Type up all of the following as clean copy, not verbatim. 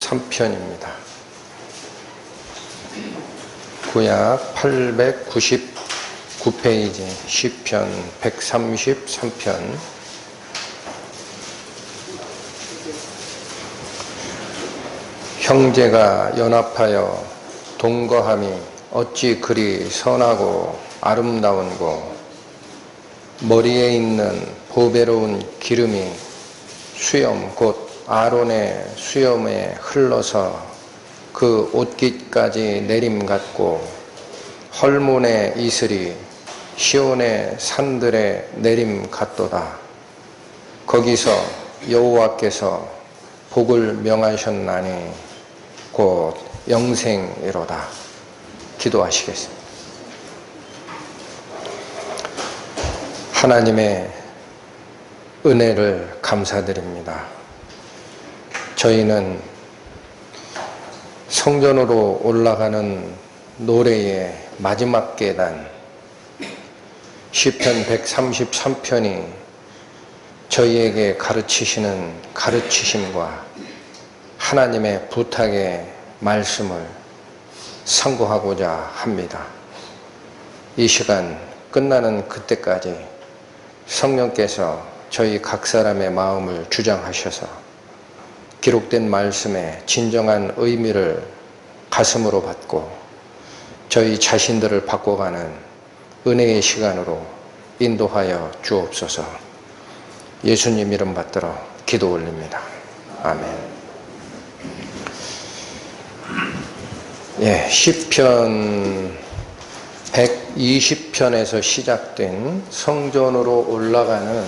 3편입니다. 구약 899페이지 시편 133편. 형제가 연합하여 동거함이 어찌 그리 선하고 아름다운고, 머리에 있는 보배로운 기름이 수염 곧 아론의 수염에 흘러서 그 옷깃까지 내림 같고, 헐몬의 이슬이 시온의 산들에 내림 같도다. 거기서 여호와께서 복을 명하셨나니 곧 영생이로다. 기도하시겠습니다. 하나님의 은혜를 감사드립니다. 저희는 성전으로 올라가는 노래의 마지막 계단, 시편 133편이 저희에게 가르치시는 가르치심과 하나님의 부탁의 말씀을 상고하고자 합니다. 이 시간 끝나는 그때까지 성령께서 저희 각 사람의 마음을 주장하셔서 기록된 말씀의 진정한 의미를 가슴으로 받고 저희 자신들을 바꿔가는 은혜의 시간으로 인도하여 주옵소서. 예수님 이름 받들어 기도 올립니다. 아멘. 시편 120편에서 시작된 성전으로 올라가는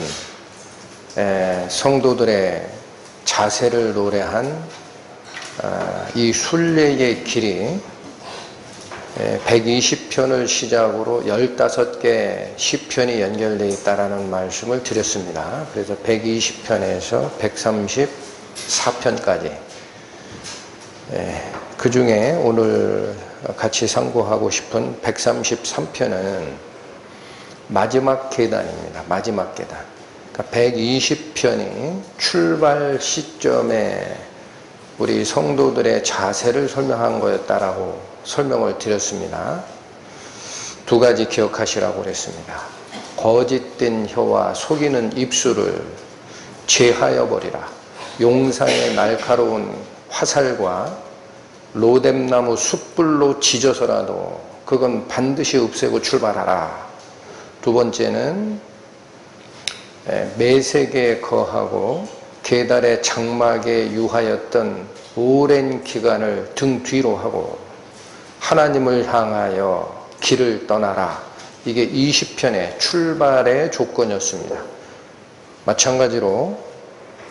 성도들의 자세를 노래한 이 순례의 길이 120편을 시작으로 15개 시편이 연결되어 있다는 말씀을 드렸습니다. 그래서 120편에서 134편까지, 그 중에 오늘 같이 상고하고 싶은 133편은 마지막 계단입니다. 마지막 계단. 그러니까 120편이 출발 시점에 우리 성도들의 자세를 설명한 거였다라고 설명을 드렸습니다. 두 가지 기억하시라고 그랬습니다. 거짓된 혀와 속이는 입술을 제하여 버리라. 용상의 날카로운 화살과 로뎀나무 숯불로 지져서라도 그건 반드시 없애고 출발하라. 두 번째는 매색에 거하고 계달의 장막에 유하였던 오랜 기간을 등 뒤로 하고 하나님을 향하여 길을 떠나라. 이게 20편의 출발의 조건이었습니다. 마찬가지로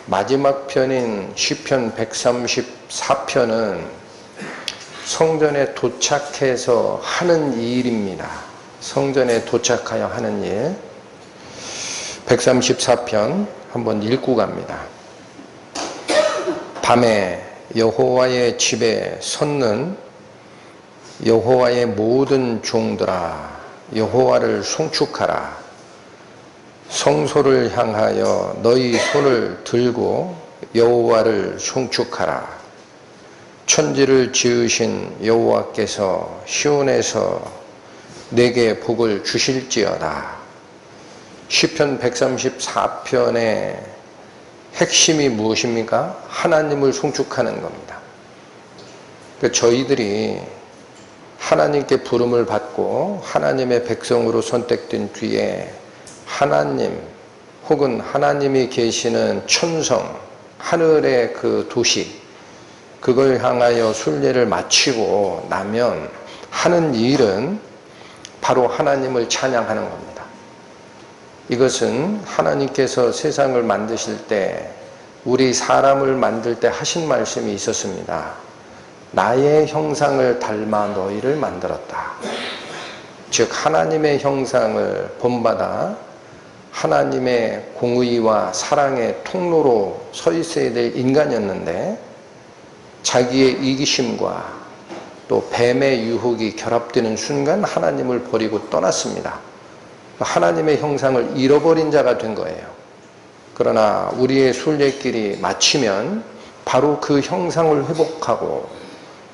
마지막 편인 시편 134편은 성전에 도착해서 하는 일입니다. 성전에 도착하여 하는 일. 134편 한번 읽고 갑니다. 밤에 여호와의 집에 섰는 여호와의 모든 종들아, 여호와를 송축하라. 성소를 향하여 너희 손을 들고 여호와를 송축하라. 천지를 지으신 여호와께서 시온에서 내게 복을 주실지어다. 시편 134편의 핵심이 무엇입니까? 하나님을 송축하는 겁니다. 그러니까 저희들이 하나님께 부름을 받고 하나님의 백성으로 선택된 뒤에 하나님 혹은 하나님이 계시는 천성, 하늘의 그 도시, 그걸 향하여 순례를 마치고 나면 하는 일은 바로 하나님을 찬양하는 겁니다. 이것은 하나님께서 세상을 만드실 때, 우리 사람을 만들 때 하신 말씀이 있었습니다. 나의 형상을 닮아 너희를 만들었다. 즉 하나님의 형상을 본받아 하나님의 공의와 사랑의 통로로 서 있어야 될 인간이었는데, 자기의 이기심과 또 뱀의 유혹이 결합되는 순간 하나님을 버리고 떠났습니다. 하나님의 형상을 잃어버린 자가 된 거예요. 그러나 우리의 순례길이 마치면 바로 그 형상을 회복하고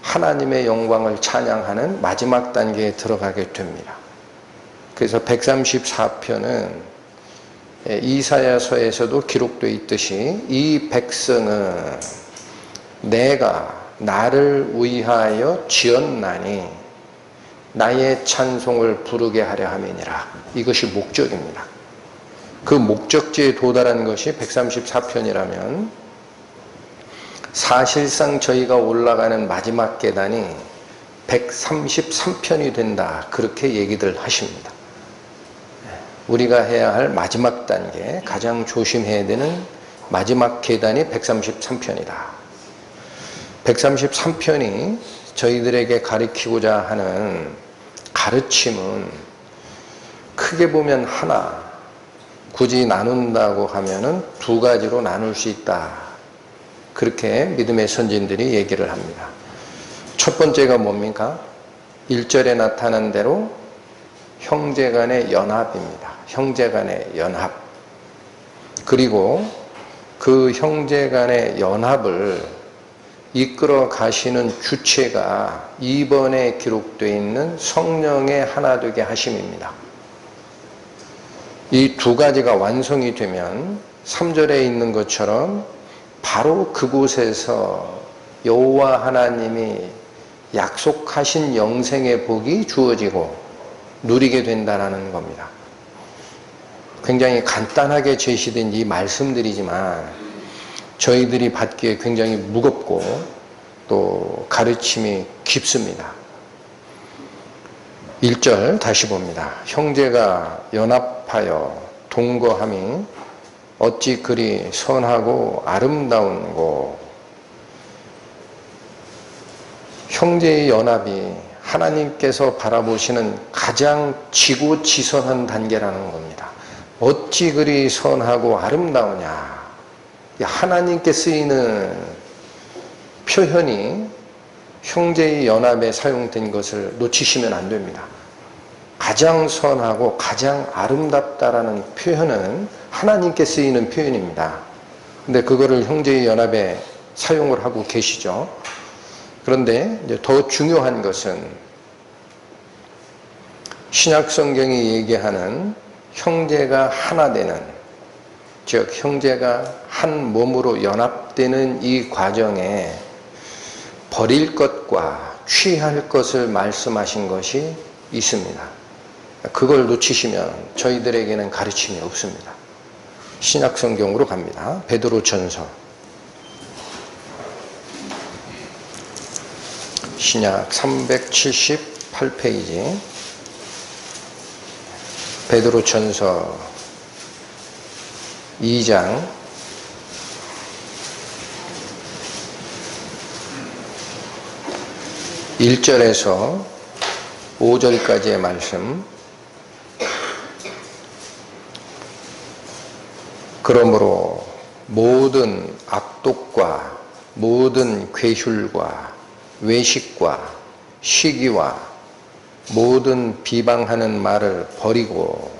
하나님의 영광을 찬양하는 마지막 단계에 들어가게 됩니다. 그래서 134편은 이사야서에서도 기록되어 있듯이 이 백성은 내가 나를 위하여 지었나니 나의 찬송을 부르게 하려 함이니라. 이것이 목적입니다. 그 목적지에 도달한 것이 134편이라면 사실상 저희가 올라가는 마지막 계단이 133편이 된다. 그렇게 얘기들 하십니다. 우리가 해야 할 마지막 단계, 가장 조심해야 되는 마지막 계단이 133편이다. 133편이 저희들에게 가르치고자 하는 가르침은 크게 보면 하나, 굳이 나눈다고 하면은 두 가지로 나눌 수 있다. 그렇게 믿음의 선진들이 얘기를 합니다. 첫 번째가 뭡니까? 1절에 나타난 대로 형제간의 연합입니다. 형제간의 연합. 그리고 그 형제간의 연합을 이끌어 가시는 주체가 2번에 기록되어 있는 성령의 하나 되게 하심입니다. 이 두 가지가 완성이 되면 3절에 있는 것처럼 바로 그곳에서 여호와 하나님이 약속하신 영생의 복이 주어지고 누리게 된다는 겁니다. 굉장히 간단하게 제시된 이 말씀들이지만 저희들이 받기에 굉장히 무겁고 또 가르침이 깊습니다. 1절 다시 봅니다. 형제가 연합하여 동거함이 어찌 그리 선하고 아름다운고. 형제의 연합이 하나님께서 바라보시는 가장 지고지선한 단계라는 겁니다. 어찌 그리 선하고 아름다우냐. 하나님께 쓰이는 표현이 형제의 연합에 사용된 것을 놓치시면 안 됩니다. 가장 선하고 가장 아름답다라는 표현은 하나님께 쓰이는 표현입니다. 근데 그거를 형제의 연합에 사용을 하고 계시죠. 그런데 이제 더 중요한 것은 신약 성경이 얘기하는 형제가 하나 되는, 즉 형제가 한 몸으로 연합되는 이 과정에 버릴 것과 취할 것을 말씀하신 것이 있습니다. 그걸 놓치시면 저희들에게는 가르침이 없습니다. 신약 성경으로 갑니다. 베드로전서 신약 378페이지 베드로전서 2장 1절에서 5절까지의 말씀. 그러므로 모든 악독과 모든 괴휼과 외식과 시기와 모든 비방하는 말을 버리고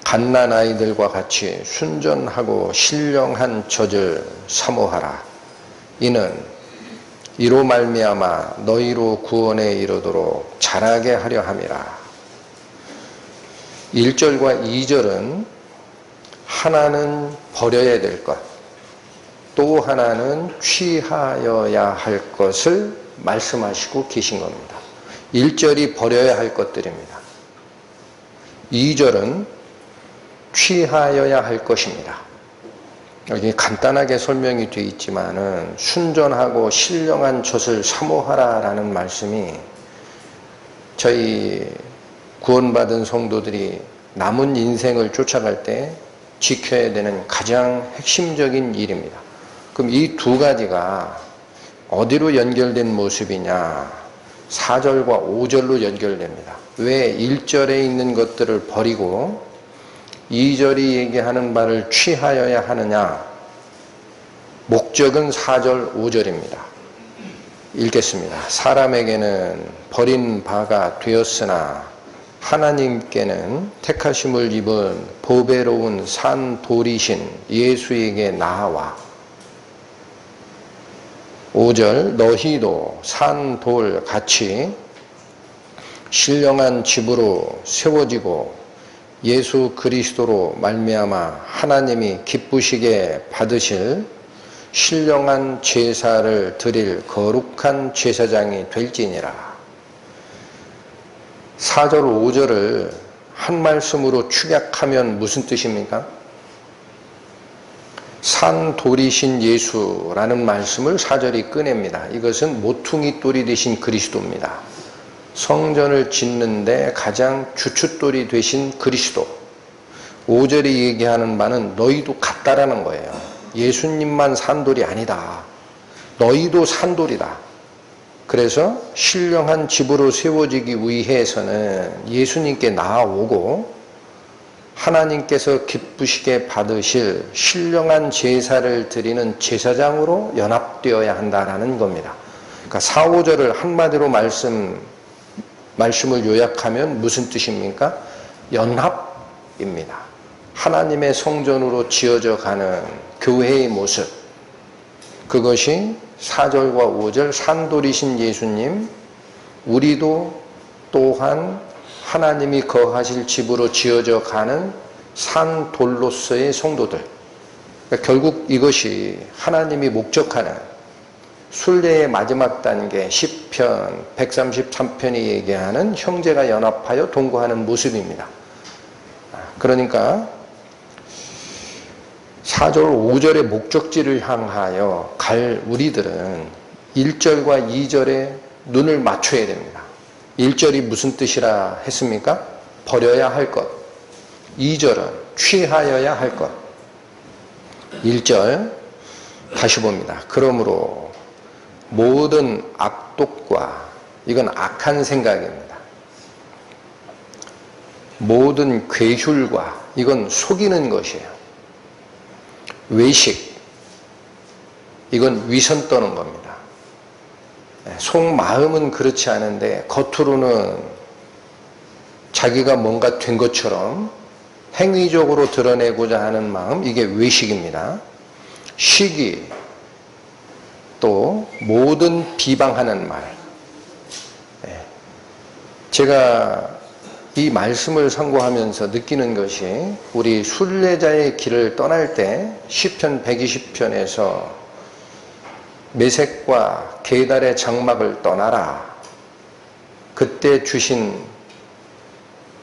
갓난아이들과 같이 순전하고 신령한 젖을 사모하라. 이는 이로 말미암아 너희로 구원에 이르도록 자라게 하려 함이라. 1절과 2절은 하나는 버려야 될 것, 또 하나는 취하여야 할 것을 말씀하시고 계신 겁니다. 1절이 버려야 할 것들입니다. 2절은 취하여야 할 것입니다. 여기 간단하게 설명이 되어 있지만은 순전하고 신령한 젖을 사모하라라는 말씀이 저희 구원받은 성도들이 남은 인생을 쫓아갈 때 지켜야 되는 가장 핵심적인 일입니다. 그럼 이 두 가지가 어디로 연결된 모습이냐? 4절과 5절로 연결됩니다. 왜 1절에 있는 것들을 버리고 2절이 얘기하는 바를 취하여야 하느냐? 목적은 4절, 5절입니다. 읽겠습니다. 사람에게는 버린 바가 되었으나 하나님께는 택하심을 입은 보배로운 산 돌이신 예수에게 나아와. 5절 너희도 산 돌 같이 신령한 집으로 세워지고 예수 그리스도로 말미암아 하나님이 기쁘시게 받으실 신령한 제사를 드릴 거룩한 제사장이 될지니라. 4절 5절을 한 말씀으로 축약하면 무슨 뜻입니까? 산 돌이신 예수라는 말씀을 4절이 꺼냅니다. 이것은 모퉁이 돌이 되신 그리스도입니다. 성전을 짓는데 가장 주춧돌이 되신 그리스도. 5절이 얘기하는 바는 너희도 같다라는 거예요. 예수님만 산돌이 아니다. 너희도 산돌이다. 그래서 신령한 집으로 세워지기 위해서는 예수님께 나아오고 하나님께서 기쁘시게 받으실 신령한 제사를 드리는 제사장으로 연합되어야 한다라는 겁니다. 그러니까 4, 5절을 한마디로 말씀을 요약하면 무슨 뜻입니까? 연합입니다. 하나님의 성전으로 지어져 가는 교회의 모습. 그것이 4절과 5절 산돌이신 예수님, 우리도 또한 하나님이 거하실 집으로 지어져 가는 산돌로서의 성도들. 그러니까 결국 이것이 하나님이 목적하는 순례의 마지막 단계 시편 133편이 얘기하는 형제가 연합하여 동거하는 모습입니다. 그러니까 4절 5절의 목적지를 향하여 갈 우리들은 1절과 2절에 눈을 맞춰야 됩니다. 1절이 무슨 뜻이라 했습니까? 버려야 할 것. 2절은 취하여야 할 것. 1절 다시 봅니다. 그러므로 모든 악독과, 이건 악한 생각입니다. 모든 괴휼과, 이건 속이는 것이에요. 외식, 이건 위선 떠는 겁니다. 속마음은 그렇지 않은데 겉으로는 자기가 뭔가 된 것처럼 행위적으로 드러내고자 하는 마음, 이게 외식입니다. 시기, 또 모든 비방하는 말. 제가 이 말씀을 상고하면서 느끼는 것이 우리 순례자의 길을 떠날 때 시편 120편에서 메색과 게달의 장막을 떠나라. 그때 주신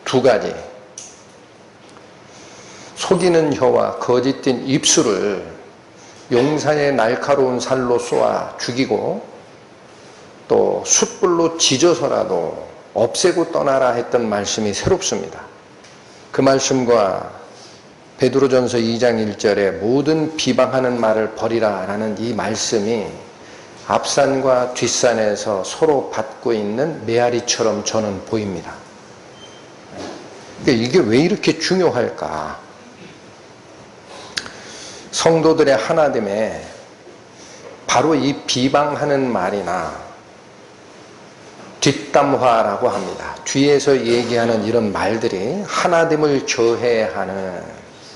두 가지, 속이는 혀와 거짓된 입술을 용사의 날카로운 살로 쏘아 죽이고 또 숯불로 지져서라도 없애고 떠나라 했던 말씀이 새롭습니다. 그 말씀과 베드로전서 2장 1절에 모든 비방하는 말을 버리라 라는 이 말씀이 앞산과 뒷산에서 서로 받고 있는 메아리처럼 저는 보입니다. 그러니까 이게 왜 이렇게 중요할까? 성도들의 하나됨에 바로 이 비방하는 말이나 뒷담화라고 합니다. 뒤에서 얘기하는 이런 말들이 하나됨을 저해하는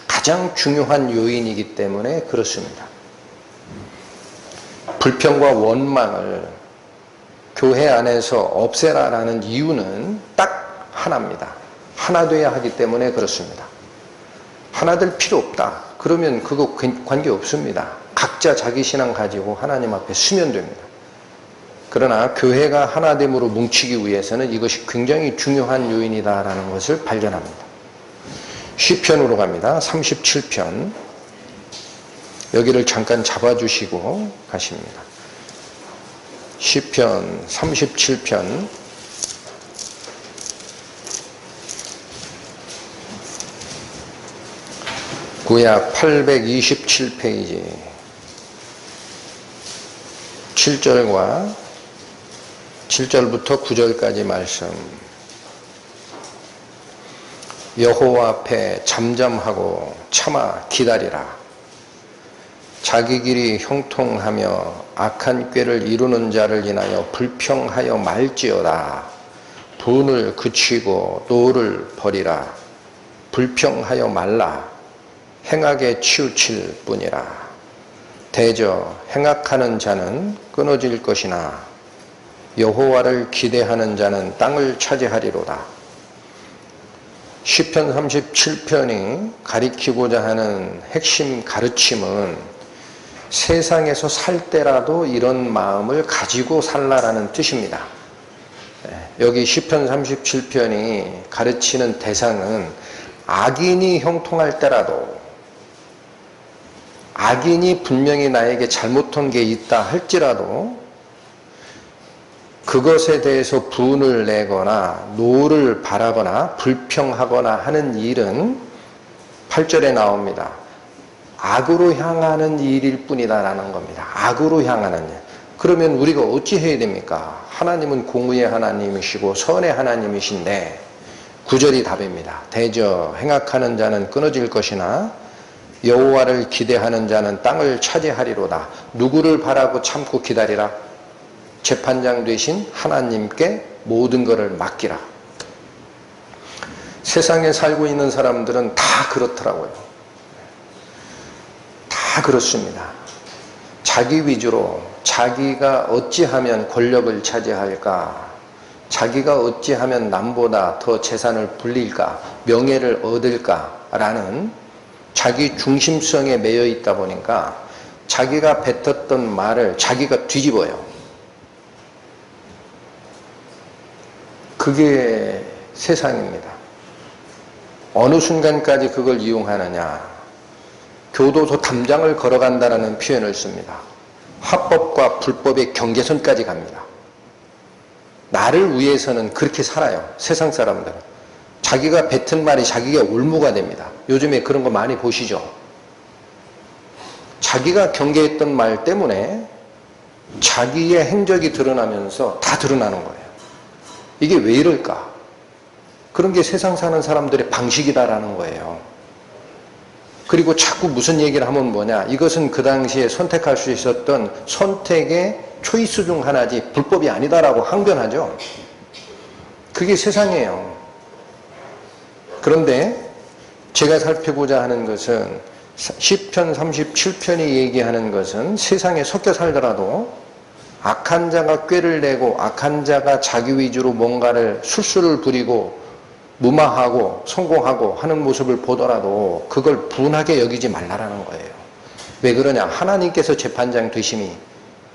가장 중요한 요인이기 때문에 그렇습니다. 불평과 원망을 교회 안에서 없애라라는 이유는 딱 하나입니다. 하나 돼야 하기 때문에 그렇습니다. 하나 될 필요 없다. 그러면 그거 관계 없습니다. 각자 자기 신앙 가지고 하나님 앞에 서면 됩니다. 그러나 교회가 하나됨으로 뭉치기 위해서는 이것이 굉장히 중요한 요인이다라는 것을 발견합니다. 시편으로 갑니다. 37편. 여기를 잠깐 잡아주시고 가십니다. 시편 37편. 구약 827페이지 7절부터 9절까지 말씀. 여호와 앞에 잠잠하고 참아 기다리라. 자기 길이 형통하며 악한 꾀를 이루는 자를 인하여 불평하여 말지어다. 분을 그치고 노를 버리라. 불평하여 말라. 행하게 치우칠 뿐이라. 대저 행악하는 자는 끊어질 것이나 여호와를 기대하는 자는 땅을 차지하리로다. 시편 37편이 가리키고자 하는 핵심 가르침은 세상에서 살 때라도 이런 마음을 가지고 살라라는 뜻입니다. 여기 시편 37편이 가르치는 대상은 악인이 형통할 때라도, 악인이 분명히 나에게 잘못한 게 있다 할지라도 그것에 대해서 분을 내거나 노를 바라거나 불평하거나 하는 일은 8절에 나옵니다. 악으로 향하는 일일 뿐이다라는 겁니다. 악으로 향하는 일. 그러면 우리가 어찌 해야 됩니까? 하나님은 공의의 하나님이시고 선의 하나님이신데 9절이 답입니다. 대저 행악하는 자는 끊어질 것이나 여호와를 기대하는 자는 땅을 차지하리로다. 누구를 바라고 참고 기다리라? 재판장 되신 하나님께 모든 것을 맡기라. 세상에 살고 있는 사람들은 다 그렇더라고요. 다 그렇습니다. 자기 위주로 자기가 어찌하면 권력을 차지할까, 자기가 어찌하면 남보다 더 재산을 불릴까, 명예를 얻을까라는 자기 중심성에 매여 있다 보니까 자기가 뱉었던 말을 자기가 뒤집어요. 그게 세상입니다. 어느 순간까지 그걸 이용하느냐. 교도소 담장을 걸어간다라는 표현을 씁니다. 합법과 불법의 경계선까지 갑니다. 나를 위해서는 그렇게 살아요. 세상 사람들은. 자기가 뱉은 말이 자기가 올무가 됩니다. 요즘에 그런 거 많이 보시죠. 자기가 경계했던 말 때문에 자기의 행적이 드러나면서 다 드러나는 거예요. 이게 왜 이럴까? 그런 게 세상 사는 사람들의 방식이다라는 거예요. 그리고 자꾸 무슨 얘기를 하면 뭐냐, 이것은 그 당시에 선택할 수 있었던 선택의 초이스 중 하나지 불법이 아니다라고 항변하죠. 그게 세상이에요. 그런데 제가 살펴보자 하는 것은 시편 37편이 얘기하는 것은 세상에 섞여 살더라도 악한 자가 꾀를 내고 악한 자가 자기 위주로 뭔가를 술수를 부리고 무마하고 성공하고 하는 모습을 보더라도 그걸 분하게 여기지 말라라는 거예요. 왜 그러냐? 하나님께서 재판장 되심이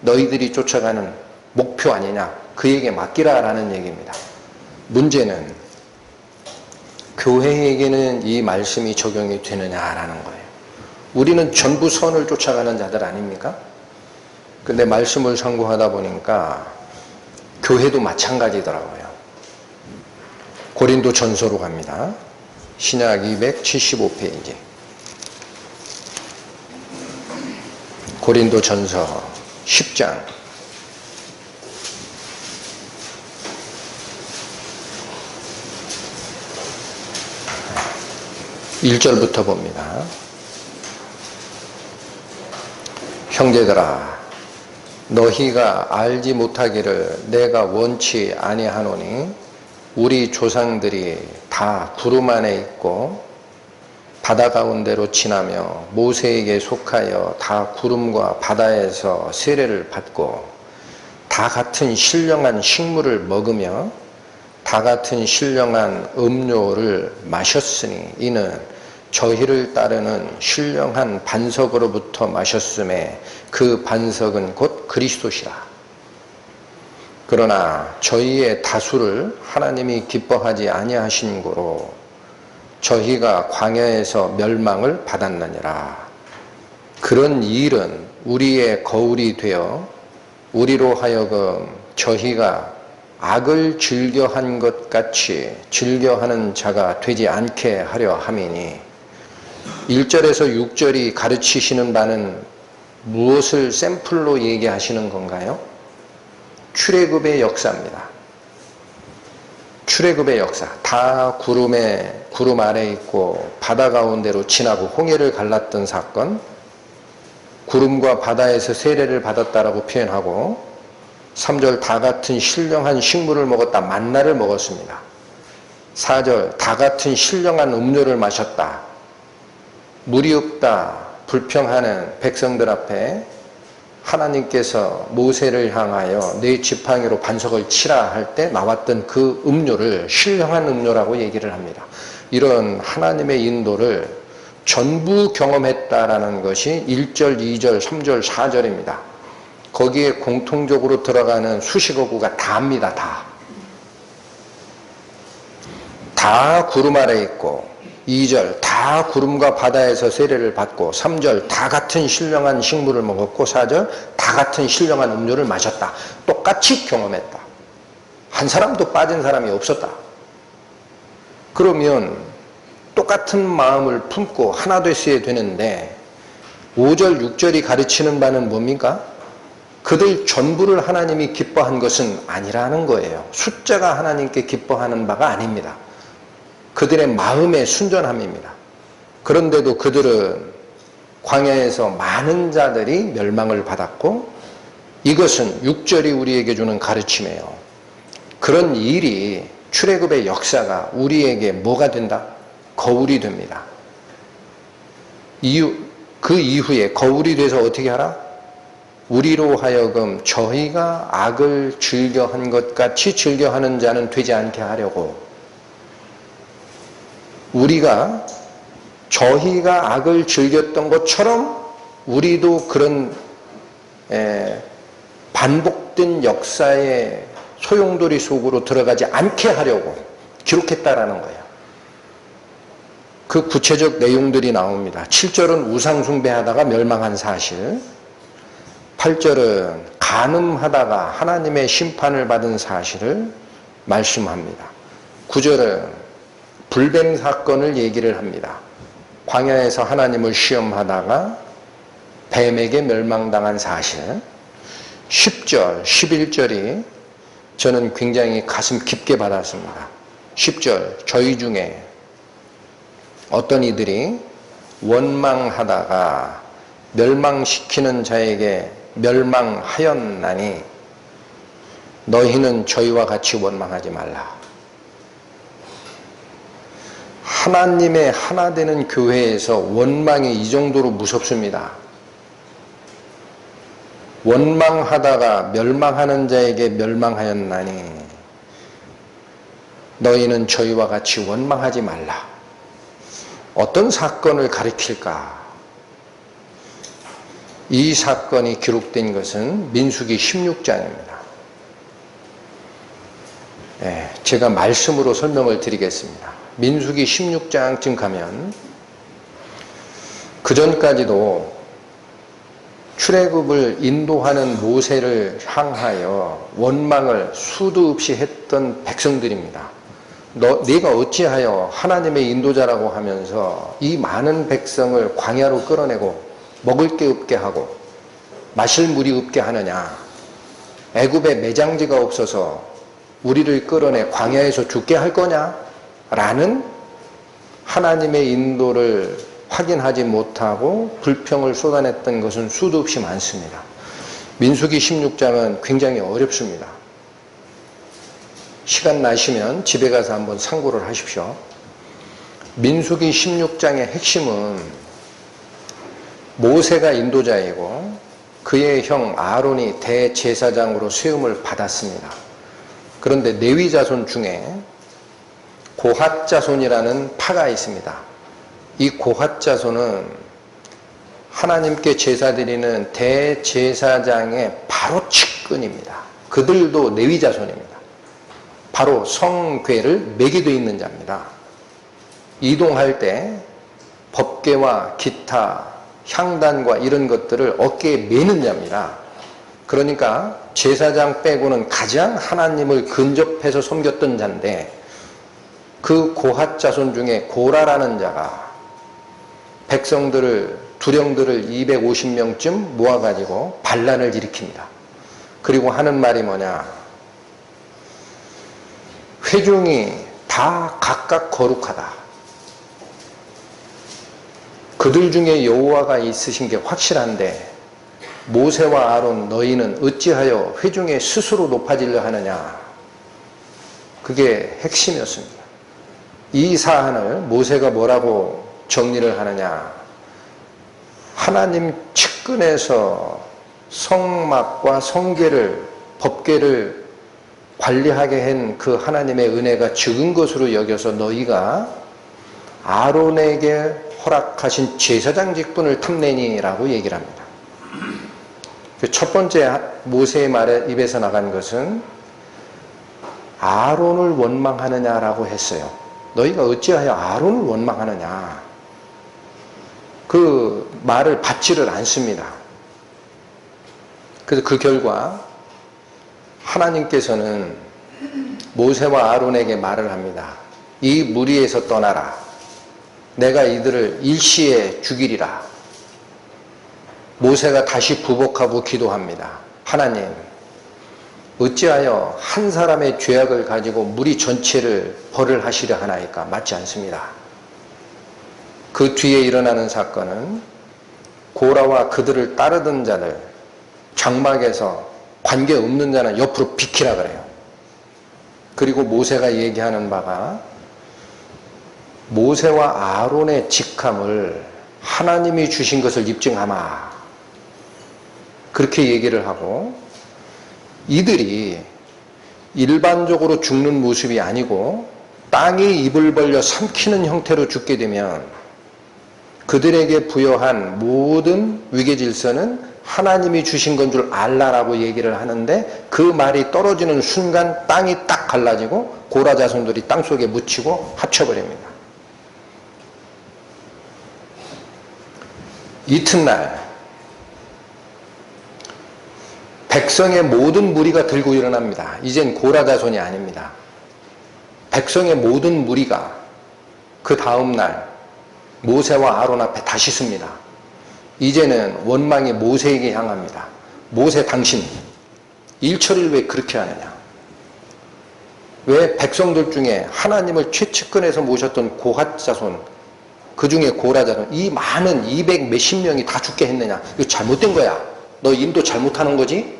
너희들이 쫓아가는 목표 아니냐? 그에게 맡기라라는 얘기입니다. 문제는 교회에게는 이 말씀이 적용이 되느냐라는 거예요. 우리는 전부 선을 쫓아가는 자들 아닙니까? 근데 말씀을 상고하다 보니까 교회도 마찬가지더라고요. 고린도 전서로 갑니다. 신약 275페이지. 고린도 전서 10장. 1절부터 봅니다. 형제들아, 너희가 알지 못하기를 내가 원치 아니하노니 우리 조상들이 다 구름 안에 있고 바다 가운데로 지나며 모세에게 속하여 다 구름과 바다에서 세례를 받고 다 같은 신령한 식물을 먹으며 다 같은 신령한 음료를 마셨으니 이는 저희를 따르는 신령한 반석으로부터 마셨음에 그 반석은 곧 그리스도시라. 그러나 저희의 다수를 하나님이 기뻐하지 아니하신 고로 저희가 광야에서 멸망을 받았느니라. 그런 일은 우리의 거울이 되어 우리로 하여금 저희가 악을 즐겨한 것 같이 즐겨하는 자가 되지 않게 하려 함이니 1절에서 6절이 가르치시는 바는 무엇을 샘플로 얘기하시는 건가요? 출애굽의 역사입니다. 출애굽의 역사. 다 구름 아래 있고 바다 가운데로 지나고 홍해를 갈랐던 사건, 구름과 바다에서 세례를 받았다라고 표현하고 3절 다 같은 신령한 식물을 먹었다. 만나를 먹었습니다. 4절 다 같은 신령한 음료를 마셨다. 물이 없다. 불평하는 백성들 앞에 하나님께서 모세를 향하여 네 지팡이로 반석을 치라 할 때 나왔던 그 음료를 신령한 음료라고 얘기를 합니다. 이런 하나님의 인도를 전부 경험했다라는 것이 1절, 2절, 3절, 4절입니다. 거기에 공통적으로 들어가는 수식어구가 다입니다. 다 구름 아래 있고, 2절 다 구름과 바다에서 세례를 받고, 3절 다 같은 신령한 식물을 먹었고, 4절 다 같은 신령한 음료를 마셨다. 똑같이 경험했다. 한 사람도 빠진 사람이 없었다. 그러면 똑같은 마음을 품고 하나 됐어야 되는데 5절, 6절이 가르치는 바는 뭡니까? 그들 전부를 하나님이 기뻐한 것은 아니라는 거예요. 숫자가 하나님께 기뻐하는 바가 아닙니다. 그들의 마음의 순전함입니다. 그런데도 그들은 광야에서 많은 자들이 멸망을 받았고, 이것은 6절이 우리에게 주는 가르침이에요. 그런 일이 출애굽의 역사가 우리에게 뭐가 된다? 거울이 됩니다. 그 이후에 거울이 돼서 어떻게 하라? 우리로 하여금 저희가 악을 즐겨한 것 같이 즐겨하는 자는 되지 않게 하려고, 우리가 저희가 악을 즐겼던 것처럼 우리도 그런 반복된 역사의 소용돌이 속으로 들어가지 않게 하려고 기록했다라는 거예요. 그 구체적 내용들이 나옵니다. 7절은 우상 숭배하다가 멸망한 사실, 8절은 간음하다가 하나님의 심판을 받은 사실을 말씀합니다. 9절은 불뱀 사건을 얘기를 합니다. 광야에서 하나님을 시험하다가 뱀에게 멸망당한 사실. 10절, 11절이 저는 굉장히 가슴 깊게 받았습니다. 10절, 저희 중에 어떤 이들이 원망하다가 멸망시키는 자에게 멸망하였나니 너희는 저희와 같이 원망하지 말라. 하나님의 하나 되는 교회에서 원망이 이 정도로 무섭습니다. 원망하다가 멸망하는 자에게 멸망하였나니 너희는 저희와 같이 원망하지 말라. 어떤 사건을 가리킬까? 이 사건이 기록된 것은 민수기 16장입니다. 제가 말씀으로 설명을 드리겠습니다. 민수기 16장쯤 가면 그전까지도 출애굽을 인도하는 모세를 향하여 원망을 수도 없이 했던 백성들입니다. 네가 어찌하여 하나님의 인도자라고 하면서 이 많은 백성을 광야로 끌어내고 먹을 게 없게 하고 마실 물이 없게 하느냐? 애굽에 매장지가 없어서 우리를 끌어내 광야에서 죽게 할 거냐? 라는 하나님의 인도를 확인하지 못하고 불평을 쏟아냈던 것은 수도 없이 많습니다. 민수기 16장은 굉장히 어렵습니다. 시간 나시면 집에 가서 한번 참고를 하십시오. 민수기 16장의 핵심은 모세가 인도자이고 그의 형 아론이 대제사장으로 세움을 받았습니다. 그런데 레위 자손 중에 고핫 자손이라는 파가 있습니다. 이 고핫 자손은 하나님께 제사 드리는 대제사장의 바로 측근입니다. 그들도 레위 자손입니다. 바로 성궤를 매기도 있는 자입니다. 이동할 때 법궤와 기타 향단과 이런 것들을 어깨에 매는 자입니다. 그러니까 제사장 빼고는 가장 하나님을 근접해서 섬겼던 자인데, 그 고핫 자손 중에 고라라는 자가 백성들을, 두령들을 250명쯤 모아가지고 반란을 일으킵니다. 그리고 하는 말이 뭐냐? 회중이 다 각각 거룩하다. 그들 중에 여호와가 있으신 게 확실한데 모세와 아론 너희는 어찌하여 회중에 스스로 높아지려 하느냐? 그게 핵심이었습니다. 이 사안을 모세가 뭐라고 정리를 하느냐? 하나님 측근에서 성막과 성계를, 법궤를 관리하게 한 그 하나님의 은혜가 적은 것으로 여겨서 너희가 아론에게 허락하신 제사장 직분을 탐내니라고 얘기를 합니다. 첫 번째 모세의 말에 입에서 나간 것은 아론을 원망하느냐라고 했어요. 너희가 어찌하여 아론을 원망하느냐. 그 말을 받지를 않습니다. 그래서 그 결과 하나님께서는 모세와 아론에게 말을 합니다. 이 무리에서 떠나라. 내가 이들을 일시에 죽이리라. 모세가 다시 부복하고 기도합니다. 하나님, 어찌하여 한 사람의 죄악을 가지고 무리 전체를 벌을 하시려 하나이까? 맞지 않습니다. 그 뒤에 일어나는 사건은 고라와 그들을 따르던 자들, 장막에서 관계없는 자는 옆으로 비키라 그래요. 그리고 모세가 얘기하는 바가 모세와 아론의 직함을 하나님이 주신 것을 입증하마. 그렇게 얘기를 하고 이들이 일반적으로 죽는 모습이 아니고 땅이 입을 벌려 삼키는 형태로 죽게 되면 그들에게 부여한 모든 위계질서는 하나님이 주신 건 줄 알라라고 얘기를 하는데 그 말이 떨어지는 순간 땅이 딱 갈라지고 고라 자손들이 땅속에 묻히고 합쳐버립니다. 이튿날 백성의 모든 무리가 들고 일어납니다. 이젠 고라 자손이 아닙니다. 백성의 모든 무리가 그 다음날 모세와 아론 앞에 다시 섭니다. 이제는 원망이 모세에게 향합니다. 모세 당신 일처리를 왜 그렇게 하느냐. 왜 백성들 중에 하나님을 최측근에서 모셨던 고핫 자손, 그 중에 고라 자손, 이 많은 200 몇십 명이 다 죽게 했느냐. 이거 잘못된 거야. 너 인도 잘못하는 거지?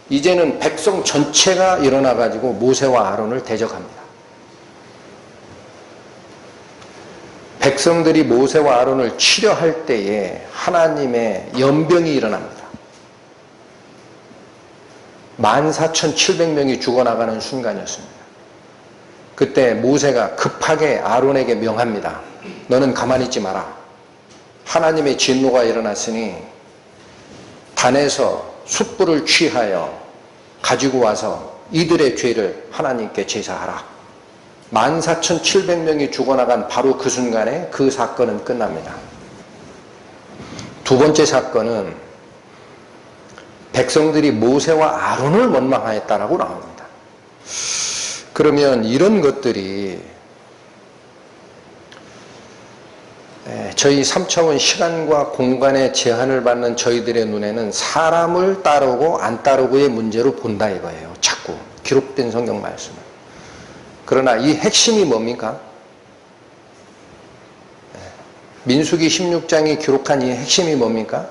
이제는 백성 전체가 일어나가지고 모세와 아론을 대적합니다. 백성들이 모세와 아론을 치려할 때에 하나님의 연병이 일어납니다. 14,700명이 죽어나가는 순간이었습니다. 그때 모세가 급하게 아론에게 명합니다. 너는 가만히 있지 마라. 하나님의 진노가 일어났으니 단에서 숯불을 취하여 가지고 와서 이들의 죄를 하나님께 제사하라. 14,700명이 죽어나간 바로 그 순간에 그 사건은 끝납니다. 두 번째 사건은 백성들이 모세와 아론을 원망하였다라고 나옵니다. 그러면 이런 것들이 저희 3차원 시간과 공간의 제한을 받는 저희들의 눈에는 사람을 따르고 안 따르고의 문제로 본다 이거예요. 자꾸 기록된 성경 말씀을. 그러나 이 핵심이 뭡니까? 민수기 16장이 기록한 이 핵심이 뭡니까?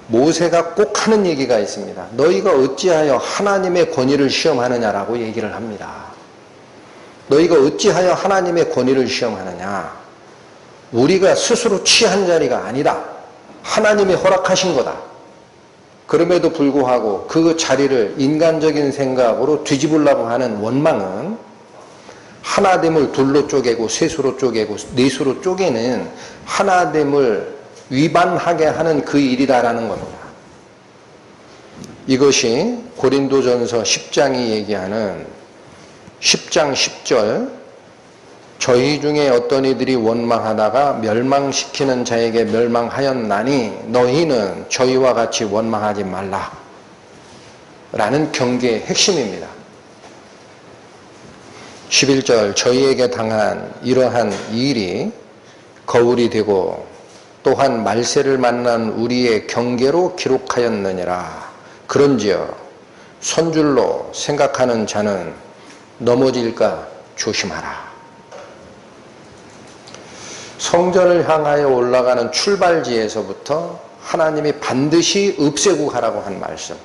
모세가 꼭 하는 얘기가 있습니다. 너희가 어찌하여 하나님의 권위를 시험하느냐라고 얘기를 합니다. 너희가 어찌하여 하나님의 권위를 시험하느냐? 우리가 스스로 취한 자리가 아니다. 하나님이 허락하신 거다. 그럼에도 불구하고 그 자리를 인간적인 생각으로 뒤집으려고 하는 원망은 하나됨을 둘로 쪼개고 셋으로 쪼개고 넷으로 쪼개는 하나됨을 위반하게 하는 그 일이다라는 겁니다. 이것이 고린도전서 10장이 얘기하는 10장 10절 저희 중에 어떤 이들이 원망하다가 멸망시키는 자에게 멸망하였나니 너희는 저희와 같이 원망하지 말라 라는 경계의 핵심입니다. 11절 저희에게 당한 이러한 일이 거울이 되고 또한 말세를 만난 우리의 경계로 기록하였느니라. 그런지여 선줄로 생각하는 자는 넘어질까 조심하라. 성전을 향하여 올라가는 출발지에서부터 하나님이 반드시 없애고 가라고 한 말씀.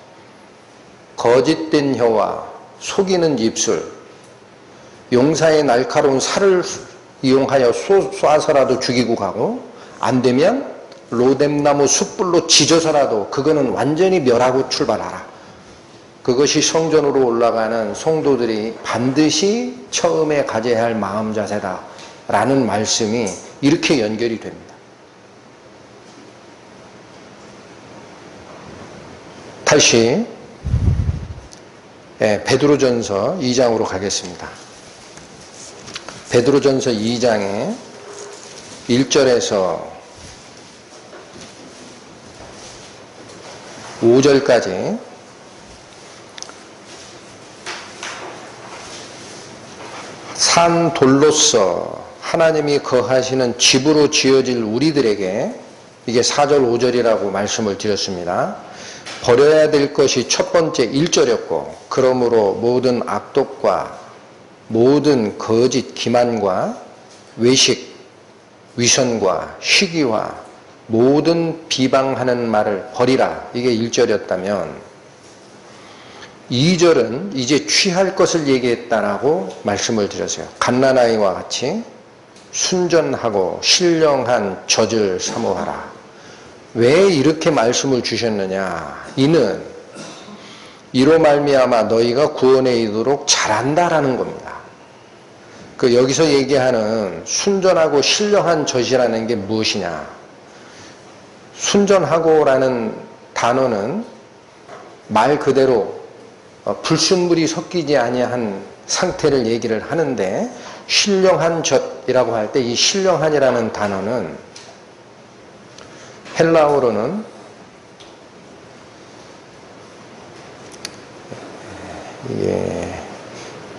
거짓된 혀와 속이는 입술, 용사의 날카로운 살을 이용하여 쏴서라도 죽이고 가고 안 되면 로뎀나무 숯불로 지져서라도 그거는 완전히 멸하고 출발하라. 그것이 성전으로 올라가는 성도들이 반드시 처음에 가져야 할 마음 자세다 라는 말씀이 이렇게 연결이 됩니다. 다시 베드로전서 2장으로 가겠습니다. 베드로전서 2장에 1절에서 5절까지 산 돌로서 하나님이 거하시는 집으로 지어질 우리들에게, 이게 4절 5절이라고 말씀을 드렸습니다. 버려야 될 것이 첫 번째 1절이었고, 그러므로 모든 악독과 모든 거짓 기만과 외식, 위선과 시기와 모든 비방하는 말을 버리라. 이게 1절이었다면 2절은 이제 취할 것을 얘기했다라고 말씀을 드렸어요. 갓난아이와 같이 순전하고 신령한 젖을 사모하라. 왜 이렇게 말씀을 주셨느냐? 이는 이로 말미암아 너희가 구원에 이르도록 잘한다라는 겁니다. 그 여기서 얘기하는 순전하고 신령한 젖이라는 게 무엇이냐? 순전하고라는 단어는 말 그대로 불순물이 섞이지 아니한 상태를 얘기를 하는데, 신령한 젖이라고 할 때 이 신령한이라는 단어는 헬라어로는 이게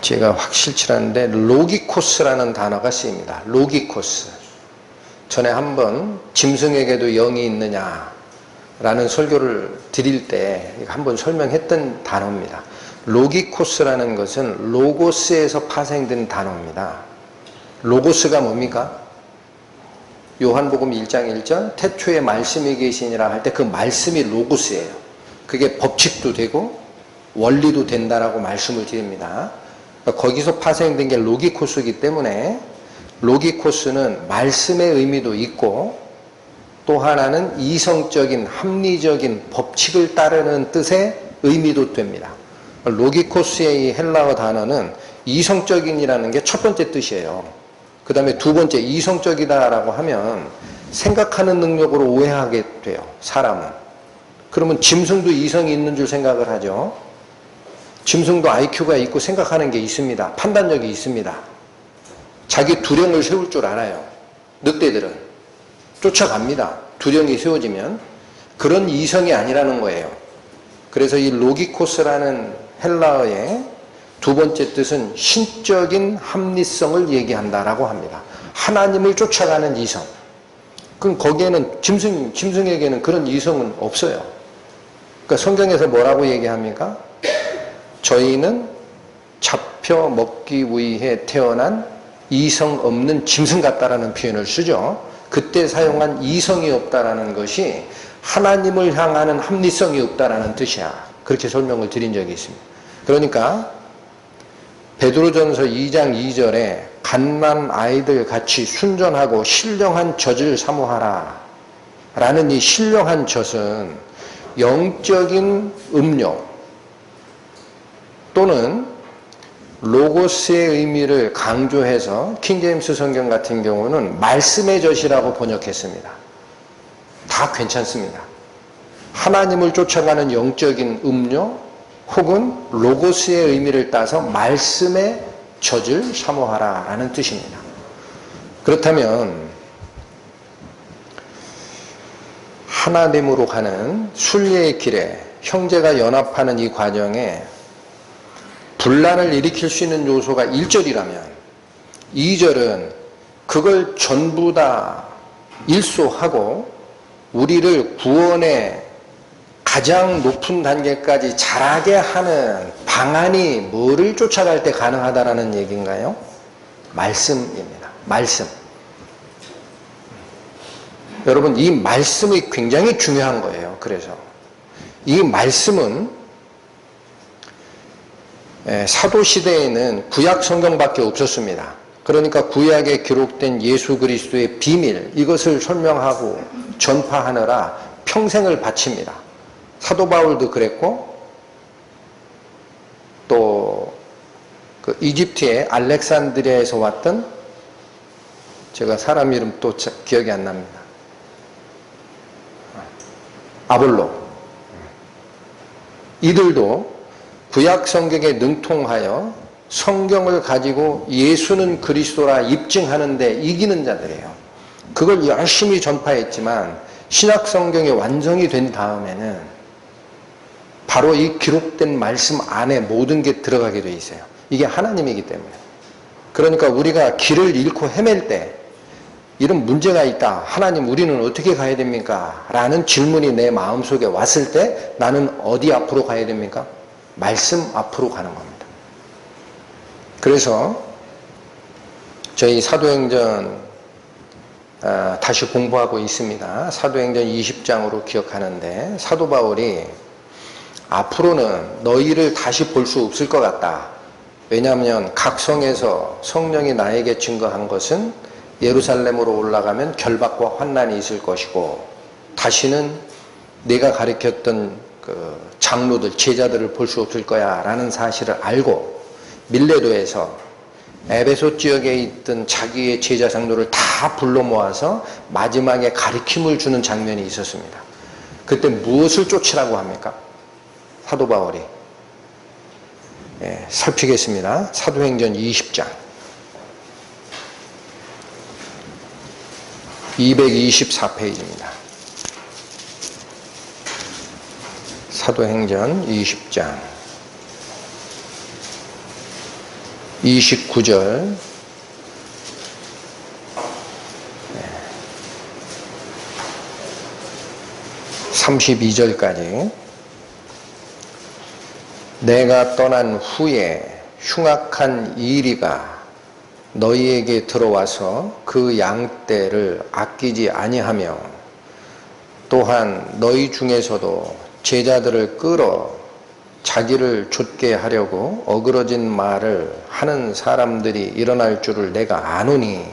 제가 확실치 않은데 로기코스라는 단어가 쓰입니다. 로기코스. 전에 한번 짐승에게도 영이 있느냐라는 설교를 드릴 때 한번 설명했던 단어입니다. 로기코스라는 것은 로고스에서 파생된 단어입니다. 로고스가 뭡니까? 요한복음 1장 1절 태초에 말씀이 계시니라 할 때 그 말씀이 로고스예요. 그게 법칙도 되고 원리도 된다라고 말씀을 드립니다. 거기서 파생된 게 로기코스이기 때문에 로기코스는 말씀의 의미도 있고, 또 하나는 이성적인 합리적인 법칙을 따르는 뜻의 의미도 됩니다. 로기코스의 이 헬라어 단어는 이성적인이라는 게 첫 번째 뜻이에요. 그 다음에 두 번째, 이성적이다라고 하면 생각하는 능력으로 오해하게 돼요, 사람은. 그러면 짐승도 이성이 있는 줄 생각을 하죠. 짐승도 IQ가 있고 생각하는 게 있습니다. 판단력이 있습니다. 자기 두령을 세울 줄 알아요. 늑대들은 쫓아갑니다. 두령이 세워지면. 그런 이성이 아니라는 거예요. 그래서 이 로기코스라는 헬라어의 두 번째 뜻은 신적인 합리성을 얘기한다라고 합니다. 하나님을 쫓아가는 이성. 그럼 거기에는 짐승에게는 그런 이성은 없어요. 그러니까 성경에서 뭐라고 얘기합니까? 저희는 잡혀 먹기 위해 태어난 이성 없는 짐승 같다라는 표현을 쓰죠. 그때 사용한 이성이 없다라는 것이 하나님을 향하는 합리성이 없다라는 뜻이야. 그렇게 설명을 드린 적이 있습니다. 그러니까 베드로전서 2장 2절에 갓난 아이들 같이 순전하고 신령한 젖을 사모하라 라는 이 신령한 젖은 영적인 음료 또는 로고스의 의미를 강조해서 킹제임스 성경 같은 경우는 말씀의 젖이라고 번역했습니다. 다 괜찮습니다. 하나님을 쫓아가는 영적인 음료 혹은 로고스의 의미를 따서 말씀의 젖을 사모하라 라는 뜻입니다. 그렇다면 하나님으로 가는 순례의 길에 형제가 연합하는 이 과정에 분란을 일으킬 수 있는 요소가 1절이라면 2절은 그걸 전부 다 일소하고 우리를 구원의 가장 높은 단계까지 자라게 하는 방안이 뭐를 쫓아갈 때 가능하다라는 얘기인가요? 말씀입니다. 말씀. 여러분, 이 말씀이 굉장히 중요한 거예요. 그래서 이 말씀은 사도시대에는 구약 성경밖에 없었습니다. 그러니까 구약에 기록된 예수 그리스도의 비밀, 이것을 설명하고 전파하느라 평생을 바칩니다. 사도 바울도 그랬고, 또 그 이집트의 알렉산드리아에서 왔던, 제가 사람 이름 또 기억이 안 납니다. 아볼로. 이들도 구약 성경에 능통하여 성경을 가지고 예수는 그리스도라 입증하는데 이기는 자들이에요. 그걸 열심히 전파했지만 신약 성경이 완성이 된 다음에는 바로 이 기록된 말씀 안에 모든 게 들어가게 돼 있어요. 이게 하나님이기 때문에. 그러니까 우리가 길을 잃고 헤맬 때 이런 문제가 있다. 하나님, 우리는 어떻게 가야 됩니까? 라는 질문이 내 마음속에 왔을 때 나는 어디 앞으로 가야 됩니까? 말씀 앞으로 가는 겁니다. 그래서 저희 사도행전 다시 공부하고 있습니다. 사도행전 20장으로 기억하는데, 사도 바울이 앞으로는 너희를 다시 볼 수 없을 것 같다. 왜냐하면 각 성에서 성령이 나에게 증거한 것은 예루살렘으로 올라가면 결박과 환난이 있을 것이고, 다시는 내가 가르쳤던 그 장로들, 제자들을 볼 수 없을 거야 라는 사실을 알고 밀레도에서 에베소 지역에 있던 자기의 제자 장로를 다 불러 모아서 마지막에 가르침을 주는 장면이 있었습니다. 그때 무엇을 쫓으라고 합니까? 사도 바울이. 살피겠습니다. 사도행전 20장 224페이지입니다. 사도행전 20장 29절 32절까지 내가 떠난 후에 흉악한 이리가 너희에게 들어와서 그 양떼를 아끼지 아니하며 또한 너희 중에서도 제자들을 끌어 자기를 좇게 하려고 어그러진 말을 하는 사람들이 일어날 줄을 내가 아노니.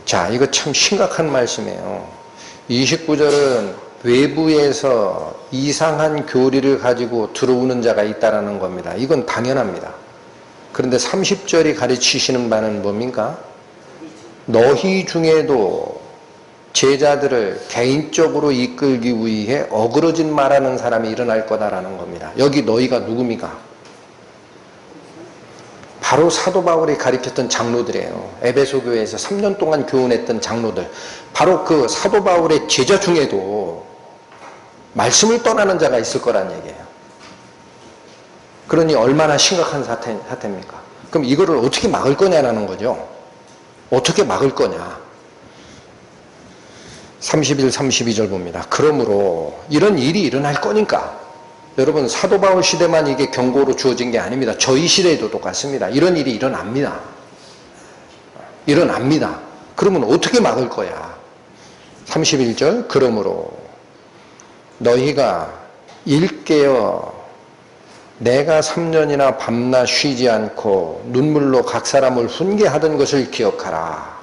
자, 이거 참 심각한 말씀이에요. 29절은 외부에서 이상한 교리를 가지고 들어오는 자가 있다라는 겁니다. 이건 당연합니다. 그런데 30절이 가르치시는 바는 뭡니까? 너희 중에도 제자들을 개인적으로 이끌기 위해 어그러진 말하는 사람이 일어날 거다라는 겁니다. 여기 너희가 누굽니까? 바로 사도 바울이 가르쳤던 장로들이에요. 에베소 교회에서 3년 동안 교훈했던 장로들. 바로 그 사도 바울의 제자 중에도 말씀을 떠나는 자가 있을 거란 얘기예요. 그러니 얼마나 심각한 사태입니까? 그럼 이거를 어떻게 막을 거냐라는 거죠. 어떻게 막을 거냐. 31, 32절 봅니다. 그러므로 이런 일이 일어날 거니까. 여러분, 사도 바울 시대만 이게 경고로 주어진 게 아닙니다. 저희 시대에도 똑같습니다. 이런 일이 일어납니다. 일어납니다. 그러면 어떻게 막을 거야? 31절 그러므로 너희가 일깨어 내가 3년이나 밤낮 쉬지 않고 눈물로 각 사람을 훈계하던 것을 기억하라.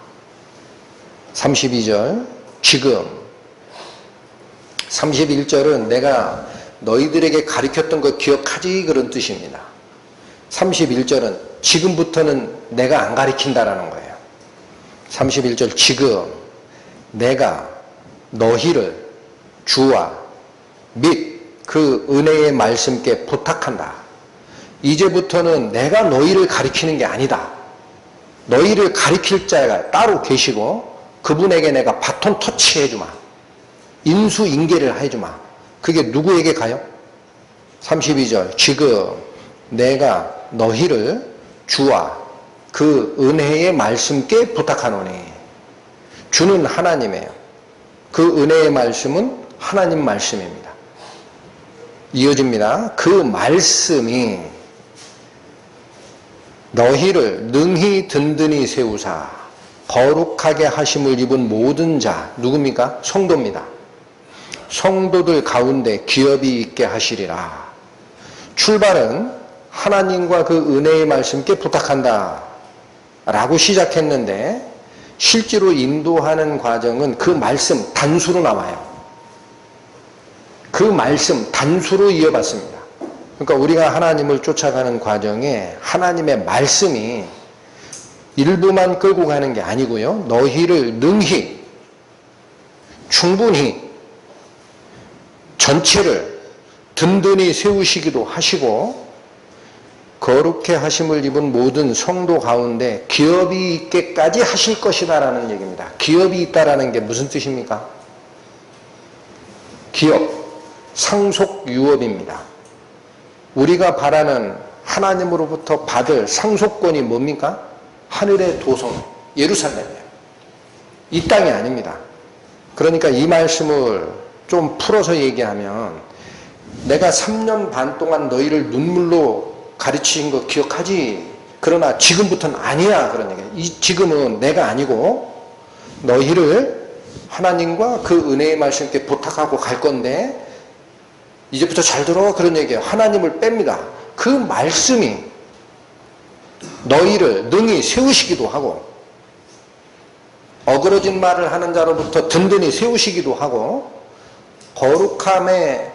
32절 지금. 31절은 내가 너희들에게 가르쳤던 거 기억하지 그런 뜻입니다. 31절은 지금부터는 내가 안 가르친다라는 거예요. 31절 지금 내가 너희를 주와 및 그 은혜의 말씀께 부탁한다. 이제부터는 내가 너희를 가르치는 게 아니다. 너희를 가르칠 자가 따로 계시고 그분에게 내가 바톤 터치 해주마. 인수인계를 해주마. 그게 누구에게 가요? 32절 지금 내가 너희를 주와 그 은혜의 말씀께 부탁하노니. 주는 하나님이에요. 그 은혜의 말씀은 하나님 말씀입니다. 이어집니다. 그 말씀이 너희를 능히 든든히 세우사 거룩하게 하심을 입은 모든 자, 누굽니까? 성도입니다. 성도들 가운데 기업이 있게 하시리라. 출발은 하나님과 그 은혜의 말씀께 부탁한다 라고 시작했는데 실제로 인도하는 과정은 그 말씀 단수로 나와요. 그 말씀 단수로 이어받습니다. 그러니까 우리가 하나님을 쫓아가는 과정에 하나님의 말씀이 일부만 끌고 가는 게 아니고요. 너희를 능히 충분히 전체를 든든히 세우시기도 하시고 거룩해 하심을 입은 모든 성도 가운데 기업이 있게까지 하실 것이다라는 얘기입니다. 기업이 있다라는 게 무슨 뜻입니까? 기업, 상속유업입니다. 우리가 바라는 하나님으로부터 받을 상속권이 뭡니까? 하늘의 도성, 예루살렘이에요. 이 땅이 아닙니다. 그러니까 이 말씀을 좀 풀어서 얘기하면 내가 3년 반 동안 너희를 눈물로 가르치신 거 기억하지? 그러나 지금부터는 아니야. 그런 얘기예요. 지금은 내가 아니고 너희를 하나님과 그 은혜의 말씀께 부탁하고 갈 건데 이제부터 잘 들어. 그런 얘기예요. 하나님을 뺍니다. 그 말씀이 너희를 능히 세우시기도 하고 어그러진 말을 하는 자로부터 든든히 세우시기도 하고 거룩하게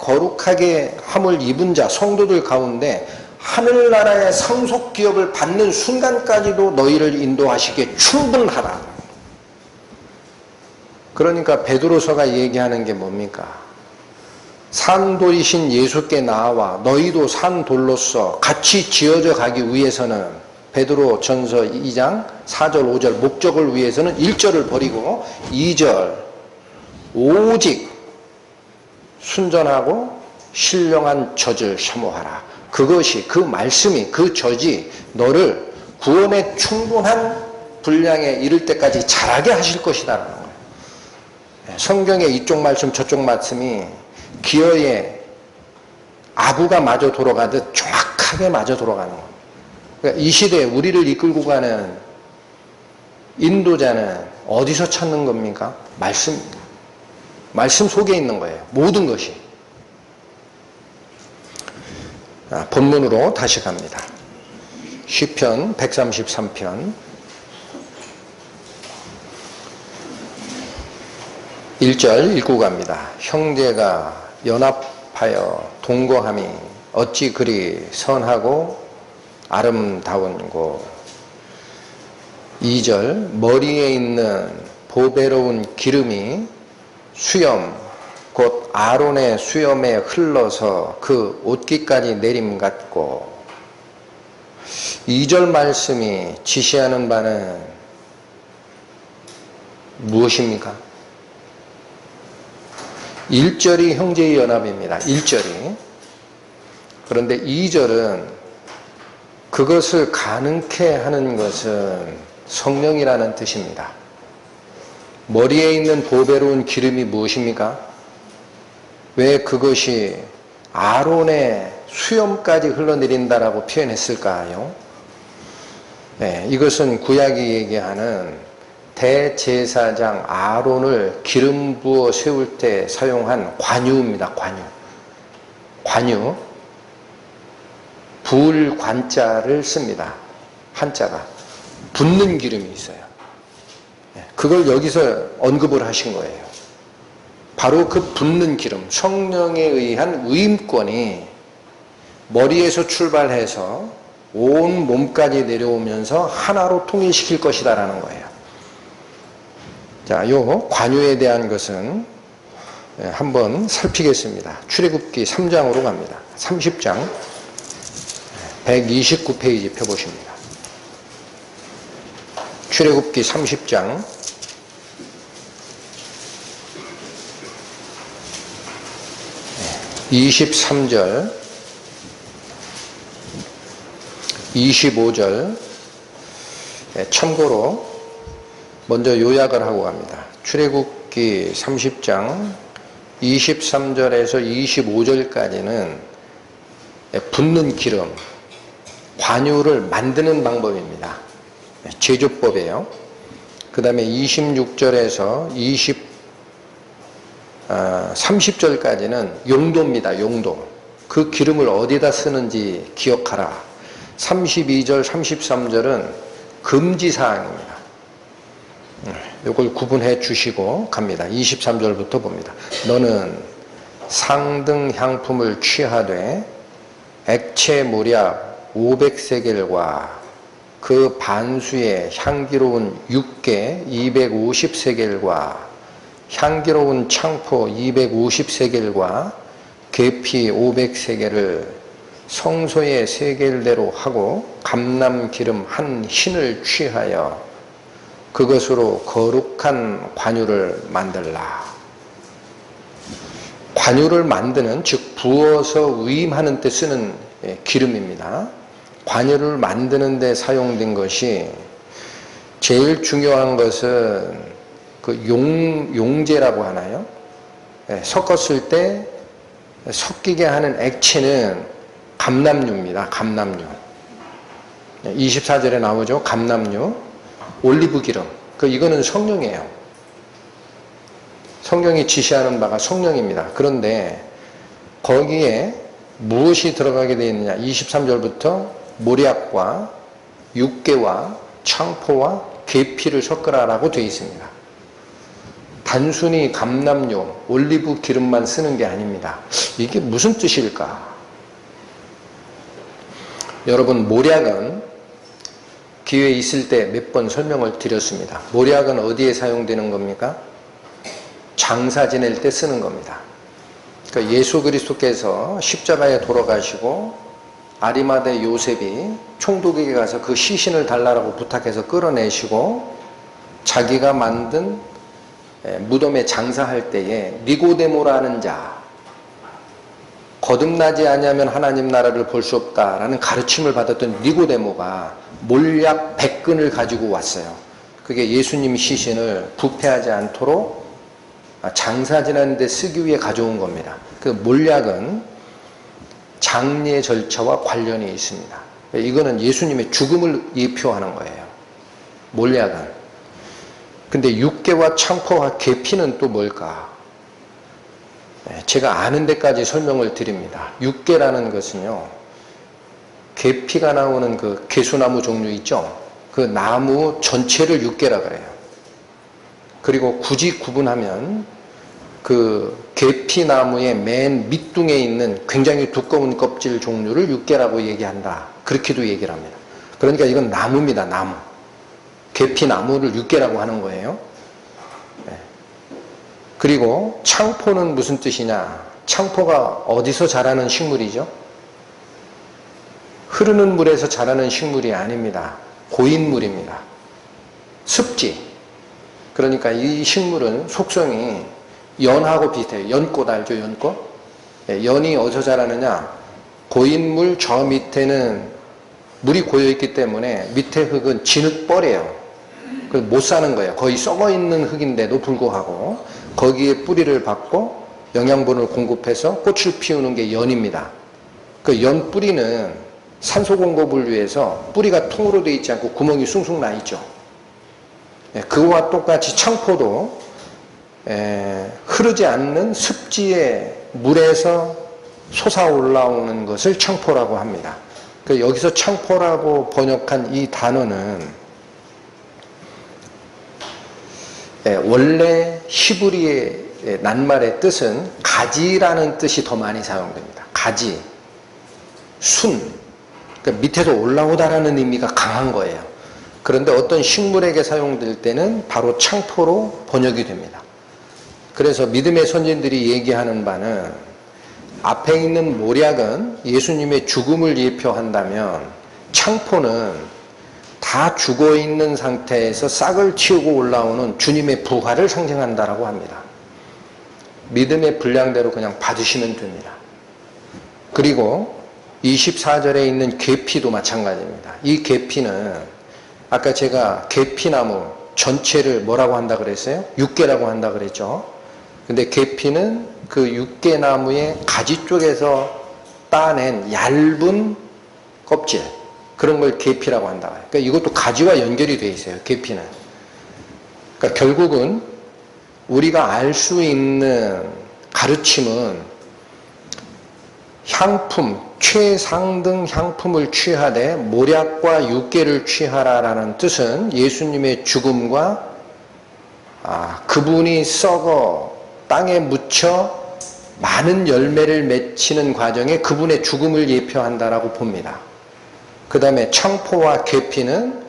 함을 입은 자 성도들 가운데 하늘나라의 상속기업을 받는 순간까지도 너희를 인도하시기에 충분하다. 그러니까 베드로서가 얘기하는 게 뭡니까? 산돌이신 예수께 나와 너희도 산돌로서 같이 지어져 가기 위해서는 베드로 전서 2장 4절 5절 목적을 위해서는 1절을 버리고 2절 오직 순전하고 신령한 젖을 사모하라. 그것이 그 말씀이 그 젖이 너를 구원의 충분한 분량에 이를 때까지 자라게 하실 것이다라는 거예요. 성경의 이쪽 말씀 저쪽 말씀이 기어에 아구가 마저 돌아가듯 정확하게 마저 돌아가는 겁니다. 그러니까 이 시대에 우리를 이끌고 가는 인도자는 어디서 찾는 겁니까? 말씀입니다. 말씀 속에 있는 거예요. 모든 것이. 본문으로 다시 갑니다. 시편 133편 1절 읽고 갑니다. 형제가 연합하여 동거함이 어찌 그리 선하고 아름다운고. 2절 머리에 있는 보배로운 기름이 수염 곧 아론의 수염에 흘러서 그 옷깃까지 내림 같고. 2절 말씀이 지시하는 바는 무엇입니까? 1절이 형제의 연합입니다. 1절이. 그런데 2절은 그것을 가능케 하는 것은 성령이라는 뜻입니다. 머리에 있는 보배로운 기름이 무엇입니까? 왜 그것이 아론의 수염까지 흘러내린다라고 표현했을까요? 네, 이것은 구약이 얘기하는 대제사장 아론을 기름 부어 세울 때 사용한 관유입니다. 관유. 불관자를 씁니다. 한자가. 붓는 기름이 있어요. 그걸 여기서 언급을 하신 거예요. 바로 그 붓는 기름, 성령에 의한 의임권이 머리에서 출발해서 온 몸까지 내려오면서 하나로 통일시킬 것이다라는 거예요. 자, 요 관유에 대한 것은 한번 살피겠습니다. 출애굽기 3장으로 갑니다. 30장 129페이지 펴보십니다. 출애굽기 30장 23절 25절 참고로 먼저 요약을 하고 갑니다. 출애굽기 30장 23절에서 25절까지는 붓는 기름, 관유를 만드는 방법입니다. 제조법이에요. 그 다음에 26절에서 30절까지는 용도입니다. 용도. 그 기름을 어디다 쓰는지 기억하라. 32절, 33절은 금지사항입니다. 이걸 구분해 주시고 갑니다. 23절부터 봅니다. 너는 상등 향품을 취하되 액체 모략 500세겔과 그 반수의 향기로운 육개 250세겔과 향기로운 창포 250세겔과 계피 500세겔을 성소의 세겔대로 하고 감람기름 한 흰을 취하여 그것으로 거룩한 관유를 만들라. 관유를 만드는, 즉 부어서 위임하는 때 쓰는 기름입니다. 관유를 만드는 데 사용된 것이 제일 중요한 것은 그 용제라고 하나요? 섞었을 때 섞이게 하는 액체는 감람유입니다. 감람유. 24절에 나오죠. 감람유, 올리브 기름. 이거는 성령이에요. 성령이 지시하는 바가 성령입니다. 그런데 거기에 무엇이 들어가게 되어 있느냐? 23절부터 모략과 육개와 창포와 계피를 섞으라라고 되어 있습니다. 단순히 감람유, 올리브 기름만 쓰는 게 아닙니다. 이게 무슨 뜻일까? 여러분, 모략은 기회 있을 때 몇 번 설명을 드렸습니다. 모략은 어디에 사용되는 겁니까? 장사 지낼 때 쓰는 겁니다. 그러니까 예수 그리스도께서 십자가에 돌아가시고 아리마대 요셉이 총독에게 가서 그 시신을 달라고 부탁해서 끌어내시고 자기가 만든 무덤에 장사할 때에 니고데모라는 자, 거듭나지 아니하면 하나님 나라를 볼 수 없다라는 가르침을 받았던 니고데모가 몰약 100근을 가지고 왔어요. 그게 예수님 시신을 부패하지 않도록 장사 지내는 데 쓰기 위해 가져온 겁니다. 그 몰약은 장례 절차와 관련이 있습니다. 이거는 예수님의 죽음을 예표하는 거예요. 몰약은. 근데 육개와 창포와 계피는 또 뭘까? 제가 아는 데까지 설명을 드립니다. 육개라는 것은요, 계피가 나오는 그 개수나무 종류 있죠? 그 나무 전체를 육개라 그래요. 그리고 굳이 구분하면 그 계피나무의 맨 밑둥에 있는 굉장히 두꺼운 껍질 종류를 육개라고 얘기한다. 그렇게도 얘기를 합니다. 그러니까 이건 나무입니다. 나무. 계피나무를 육개라고 하는 거예요. 그리고 창포는 무슨 뜻이냐? 창포가 어디서 자라는 식물이죠? 흐르는 물에서 자라는 식물이 아닙니다. 고인물입니다. 습지. 그러니까 이 식물은 속성이 연하고 비슷해요. 연꽃 알죠? 연꽃? 연이 어디서 자라느냐? 고인물 저 밑에는 물이 고여있기 때문에 밑에 흙은 진흙벌이에요. 그래서 못 사는 거예요. 거의 썩어있는 흙인데도 불구하고 거기에 뿌리를 받고 영양분을 공급해서 꽃을 피우는 게 연입니다. 그 연 뿌리는 산소 공급을 위해서 뿌리가 통으로 되어 있지 않고 구멍이 숭숭 나 있죠. 그와 똑같이 창포도 흐르지 않는 습지의 물에서 솟아 올라오는 것을 창포라고 합니다. 여기서 창포라고 번역한 이 단어는 원래 히브리의 낱말의 뜻은 가지라는 뜻이 더 많이 사용됩니다. 가지, 순, 그러니까 밑에서 올라오다라는 의미가 강한 거예요. 그런데 어떤 식물에게 사용될 때는 바로 창포로 번역이 됩니다. 그래서 믿음의 선진들이 얘기하는 바는 앞에 있는 모략은 예수님의 죽음을 예표한다면 창포는 다 죽어있는 상태에서 싹을 틔우고 올라오는 주님의 부활을 상징한다라고 합니다. 믿음의 분량대로 그냥 받으시면 됩니다. 그리고 24절에 있는 계피도 마찬가지입니다. 이 계피는 아까 제가 계피나무 전체를 뭐라고 한다 그랬어요? 육개라고 한다 그랬죠. 근데 계피는 그 육개나무의 가지 쪽에서 따낸 얇은 껍질, 그런 걸 계피라고 한다. 그러니까 이것도 가지와 연결이 되어 있어요. 계피는. 그러니까 결국은 우리가 알 수 있는 가르침은 향품, 최상등 향품을 취하되 모략과 육개를 취하라라는 뜻은 예수님의 죽음과 그분이 썩어 땅에 묻혀 많은 열매를 맺히는 과정에 그분의 죽음을 예표한다라고 봅니다. 그 다음에 청포와 계피는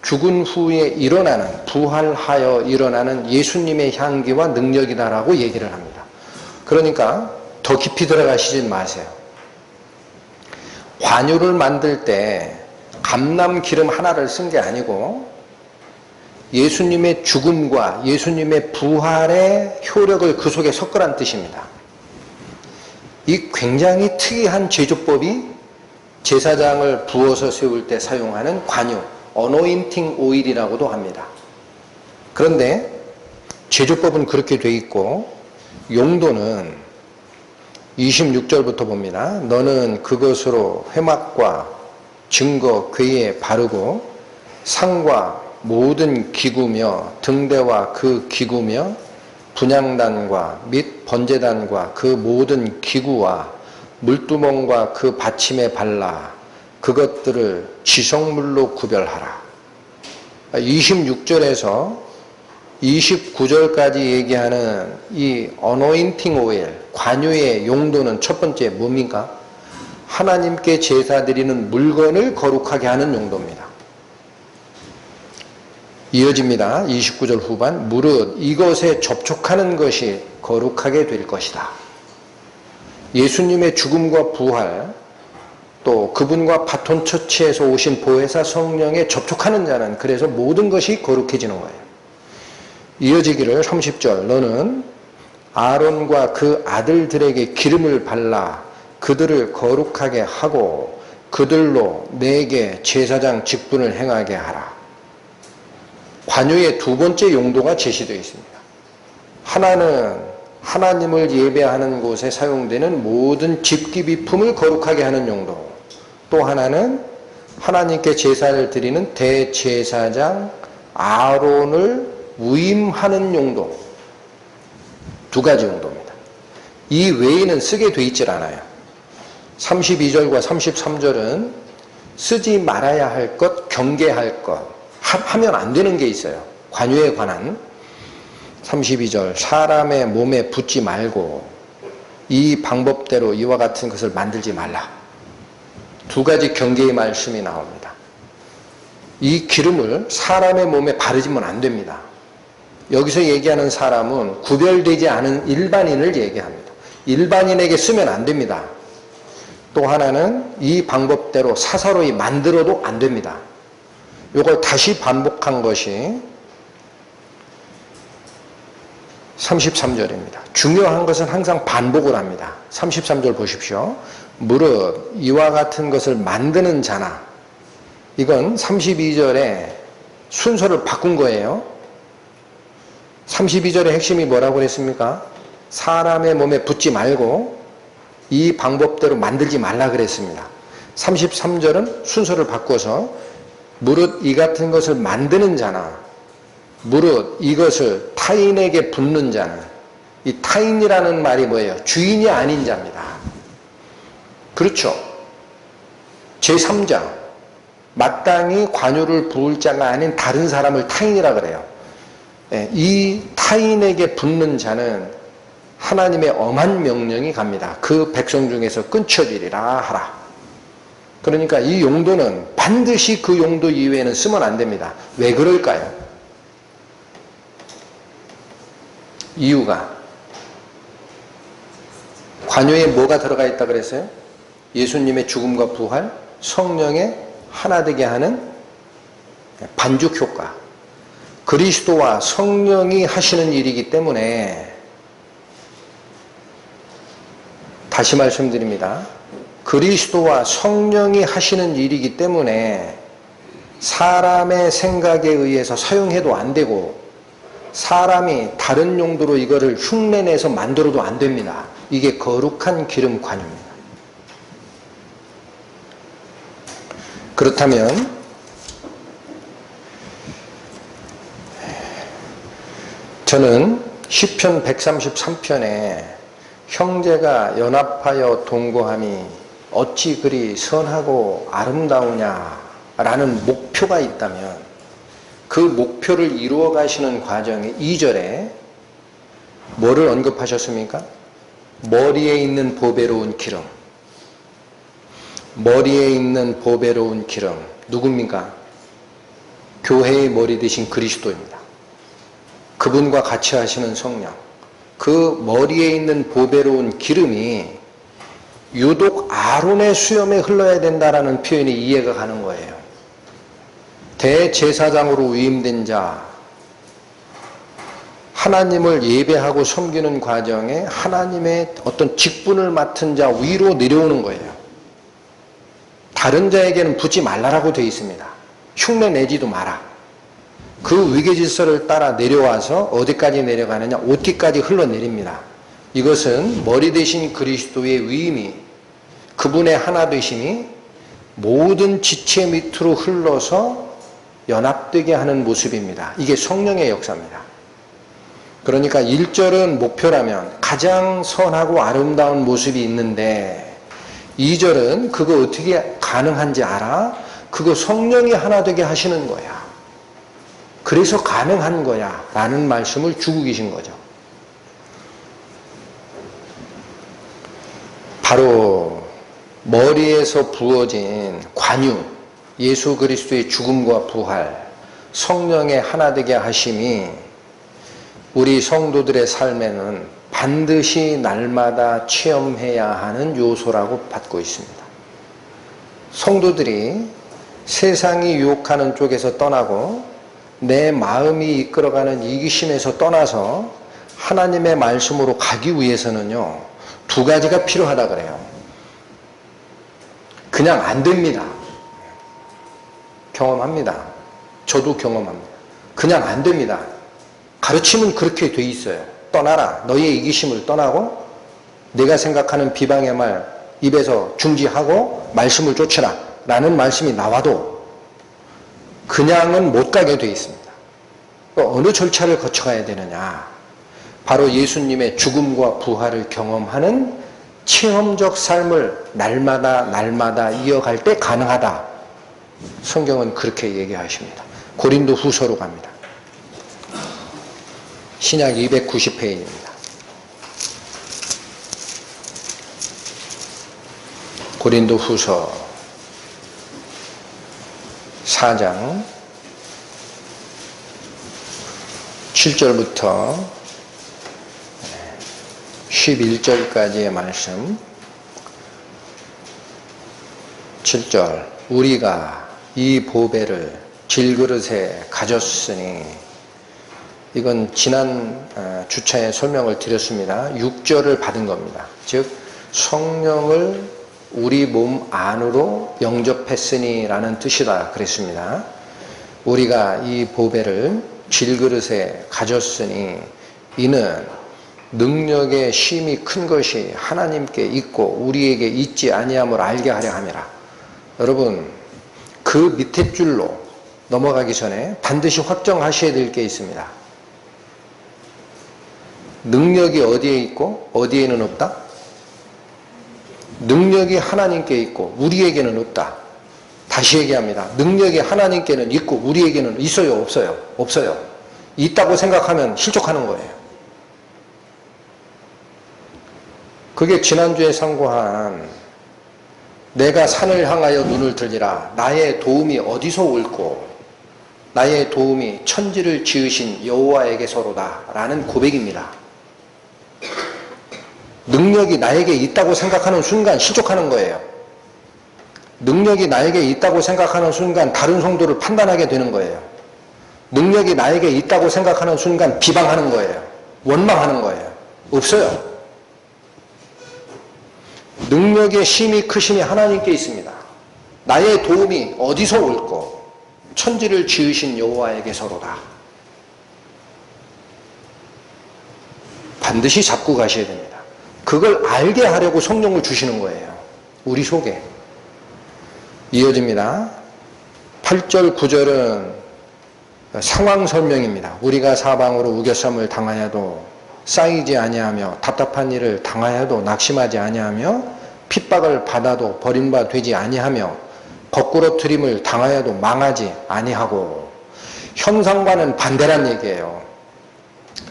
죽은 후에 일어나는, 부활하여 일어나는 예수님의 향기와 능력이다라고 얘기를 합니다. 그러니까 더 깊이 들어가시지 마세요. 관유를 만들 때 감람 기름 하나를 쓴 게 아니고 예수님의 죽음과 예수님의 부활의 효력을 그 속에 섞으란 뜻입니다. 이 굉장히 특이한 제조법이 제사장을 부어서 세울 때 사용하는 관유, 어노인팅 오일이라고도 합니다. 그런데 제조법은 그렇게 돼 있고 용도는 26절부터 봅니다. 너는 그것으로 회막과 증거 궤에 바르고 상과 모든 기구며 등대와 그 기구며 분향단과 및 번제단과 그 모든 기구와 물두멍과 그 받침에 발라 그것들을 지성물로 구별하라. 26절에서 29절까지 얘기하는 이 어노인팅 오일, 관유의 용도는 첫 번째 뭡니까? 하나님께 제사 드리는 물건을 거룩하게 하는 용도입니다. 이어집니다. 29절 후반, 무릇 이것에 접촉하는 것이 거룩하게 될 것이다. 예수님의 죽음과 부활, 또 그분과 바톤 처치에서 오신 보혜사 성령에 접촉하는 자는 그래서 모든 것이 거룩해지는 거예요. 이어지기를 30절, 너는 아론과 그 아들들에게 기름을 발라 그들을 거룩하게 하고 그들로 내게 제사장 직분을 행하게 하라. 관유의 두 번째 용도가 제시되어 있습니다. 하나는 하나님을 예배하는 곳에 사용되는 모든 집기비품을 거룩하게 하는 용도, 또 하나는 하나님께 제사를 드리는 대제사장 아론을 위임하는 용도, 두 가지 용도입니다. 이 외에는 쓰게 돼 있질 않아요. 32절과 33절은 쓰지 말아야 할 것, 경계할 것, 하면 안 되는 게 있어요. 관유에 관한 32절, 사람의 몸에 붓지 말고 이 방법대로 이와 같은 것을 만들지 말라. 두 가지 경계의 말씀이 나옵니다. 이 기름을 사람의 몸에 바르지면 안 됩니다. 여기서 얘기하는 사람은 구별되지 않은 일반인을 얘기합니다. 일반인에게 쓰면 안 됩니다. 또 하나는 이 방법대로 사사로이 만들어도 안 됩니다. 이걸 다시 반복한 것이 33절입니다. 중요한 것은 항상 반복을 합니다. 33절 보십시오. 무릇 이와 같은 것을 만드는 자나, 이건 32절에 순서를 바꾼 거예요. 32절의 핵심이 뭐라고 그랬습니까? 사람의 몸에 붓지 말고 이 방법대로 만들지 말라 그랬습니다. 33절은 순서를 바꿔서 무릇 이 같은 것을 만드는 자나, 무릇 이것을 타인에게 붓는 자는, 이 타인이라는 말이 뭐예요? 주인이 아닌 자입니다. 그렇죠. 제3자, 마땅히 관유를 부을 자가 아닌 다른 사람을 타인이라 그래요. 이 타인에게 붓는 자는 하나님의 엄한 명령이 갑니다. 그 백성 중에서 끊쳐지리라 하라. 그러니까 이 용도는 반드시 그 용도 이외에는 쓰면 안 됩니다. 왜 그럴까요? 이유가, 관유에 뭐가 들어가 있다 그랬어요? 예수님의 죽음과 부활, 성령의 하나 되게 하는 반죽 효과, 그리스도와 성령이 하시는 일이기 때문에, 다시 말씀드립니다. 그리스도와 성령이 하시는 일이기 때문에 사람의 생각에 의해서 사용해도 안 되고 사람이 다른 용도로 이거를 흉내내서 만들어도 안 됩니다. 이게 거룩한 기름 관유입니다. 그렇다면 저는 시편 133편에 형제가 연합하여 동거함이 어찌 그리 선하고 아름다우냐 라는 목표가 있다면 그 목표를 이루어 가시는 과정에 2절에 뭐를 언급하셨습니까? 머리에 있는 보배로운 기름. 머리에 있는 보배로운 기름. 누굽니까? 교회의 머리 되신 그리스도입니다. 그분과 같이 하시는 성령. 그 머리에 있는 보배로운 기름이 유독 아론의 수염에 흘러야 된다라는 표현이 이해가 가는 거예요. 대제사장으로 위임된 자, 하나님을 예배하고 섬기는 과정에 하나님의 어떤 직분을 맡은 자 위로 내려오는 거예요. 다른 자에게는 붓지 말라라고 되어 있습니다. 흉내 내지도 마라. 그 위계질서를 따라 내려와서 어디까지 내려가느냐? 옷뒤까지 흘러내립니다. 이것은 머리 대신 그리스도의 위임이, 그분의 하나 되심이 모든 지체 밑으로 흘러서 연합되게 하는 모습입니다. 이게 성령의 역사입니다. 그러니까 1절은 목표라면 가장 선하고 아름다운 모습이 있는데 2절은 그거 어떻게 가능한지 알아? 그거 성령이 하나 되게 하시는 거야. 그래서 가능한 거야 라는 말씀을 주고 계신 거죠. 바로 머리에서 부어진 관유, 예수 그리스도의 죽음과 부활, 성령의 하나 되게 하심이 우리 성도들의 삶에는 반드시 날마다 체험해야 하는 요소라고 받고 있습니다. 성도들이 세상이 유혹하는 쪽에서 떠나고 내 마음이 이끌어가는 이기심에서 떠나서 하나님의 말씀으로 가기 위해서는요, 두 가지가 필요하다 그래요. 그냥 안 됩니다. 경험합니다. 저도 경험합니다. 그냥 안 됩니다. 가르침은 그렇게 돼 있어요. 떠나라. 너의 이기심을 떠나고 내가 생각하는 비방의 말 입에서 중지하고 말씀을 쫓으라 라는 말씀이 나와도 그냥은 못 가게 돼 있습니다. 어느 절차를 거쳐가야 되느냐? 바로 예수님의 죽음과 부활을 경험하는 체험적 삶을 날마다 이어갈 때 가능하다. 성경은 그렇게 얘기하십니다. 고린도 후서로 갑니다. 신약 290페이지입니다. 고린도 후서 4장 7절부터 11절까지의 말씀. 7절, 우리가 이 보배를 질그릇에 가졌으니, 이건 지난 주차에 설명을 드렸습니다. 6절을 받은 겁니다. 즉 성령을 우리 몸 안으로 영접했으니 라는 뜻이다 그랬습니다. 우리가 이 보배를 질그릇에 가졌으니 이는 능력의 쉼이 큰 것이 하나님께 있고 우리에게 있지 아니함을 알게 하려 함이라. 여러분, 그 밑에 줄로 넘어가기 전에 반드시 확정하셔야 될 게 있습니다. 능력이 어디에 있고 어디에는 없다? 능력이 하나님께 있고 우리에게는 없다. 다시 얘기합니다. 능력이 하나님께는 있고 우리에게는 있어요? 없어요? 없어요. 있다고 생각하면 실족하는 거예요. 그게 지난주에 상고한 내가 산을 향하여 눈을 들리라. 나의 도움이 어디서 올고 나의 도움이 천지를 지으신 여호와에게서로다 라는 고백입니다. 능력이 나에게 있다고 생각하는 순간 실족하는 거예요. 능력이 나에게 있다고 생각하는 순간 다른 성도를 판단하게 되는 거예요. 능력이 나에게 있다고 생각하는 순간 비방하는 거예요. 원망하는 거예요. 없어요. 능력의 심이 크심이 하나님께 있습니다. 나의 도움이 어디서 올고 천지를 지으신 여호와에게서로다. 반드시 잡고 가셔야 됩니다. 그걸 알게 하려고 성령을 주시는 거예요. 우리 속에. 이어집니다. 8절 9절은 상황 설명입니다. 우리가 사방으로 우겨쌈을 당하여도 쌓이지 아니하며 답답한 일을 당하여도 낙심하지 아니하며 핍박을 받아도 버림바 되지 아니하며 거꾸러뜨림을 당하여도 망하지 아니하고 현상과는 반대란 얘기예요.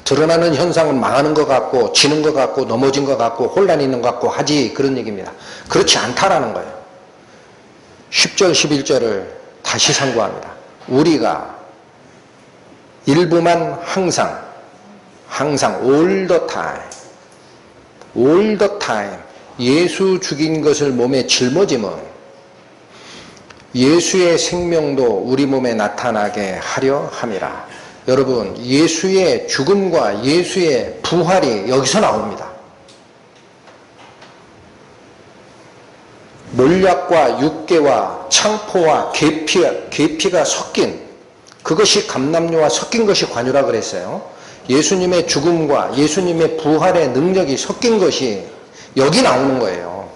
드러나는 현상은 망하는 것 같고 지는 것 같고 넘어진 것 같고 혼란이 있는 것 같고 하지, 그런 얘기입니다. 그렇지 않다라는 거예요. 10절 11절을 다시 상고합니다. 우리가 일부만 항상 all the time 예수 죽인 것을 몸에 짊어지면 예수의 생명도 우리 몸에 나타나게 하려 함이라. 여러분, 예수의 죽음과 예수의 부활이 여기서 나옵니다. 몰약과 육계와 창포와 계피가 섞인, 그것이 감람류와 섞인 것이 관유라 그랬어요. 예수님의 죽음과 예수님의 부활의 능력이 섞인 것이 여기 나오는 거예요.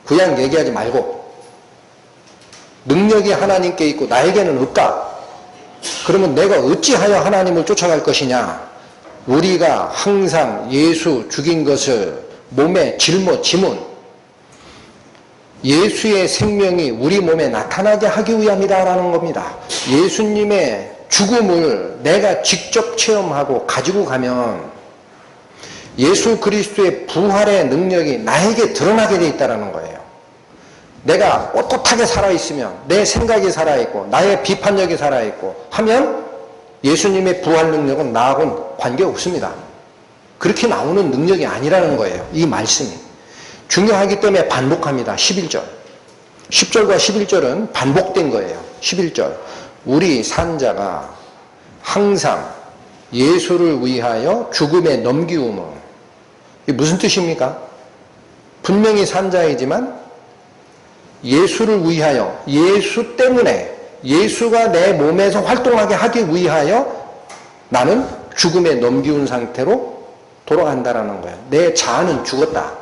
그냥 얘기하지 말고, 능력이 하나님께 있고 나에게는 없다. 그러면 내가 어찌하여 하나님을 쫓아갈 것이냐? 우리가 항상 예수 죽인 것을 몸에 짊어지면 예수의 생명이 우리 몸에 나타나게 하기 위함이다라는 겁니다. 예수님의 죽음을 내가 직접 체험하고 가지고 가면 예수 그리스도의 부활의 능력이 나에게 드러나게 돼 있다는 거예요. 내가 떳떳하게 살아있으면, 내 생각이 살아있고 나의 비판력이 살아있고 하면 예수님의 부활 능력은 나하고는 관계없습니다. 그렇게 나오는 능력이 아니라는 거예요. 이 말씀이 중요하기 때문에 반복합니다. 11절 10절과 11절은 반복된 거예요. 11절 우리 산자가 항상 예수를 위하여 죽음에 넘기우며, 이게 무슨 뜻입니까? 분명히 산자이지만 예수를 위하여, 예수 때문에, 예수가 내 몸에서 활동하게 하기 위하여 나는 죽음에 넘기운 상태로 돌아간다라는 거예요. 내 자아는 죽었다.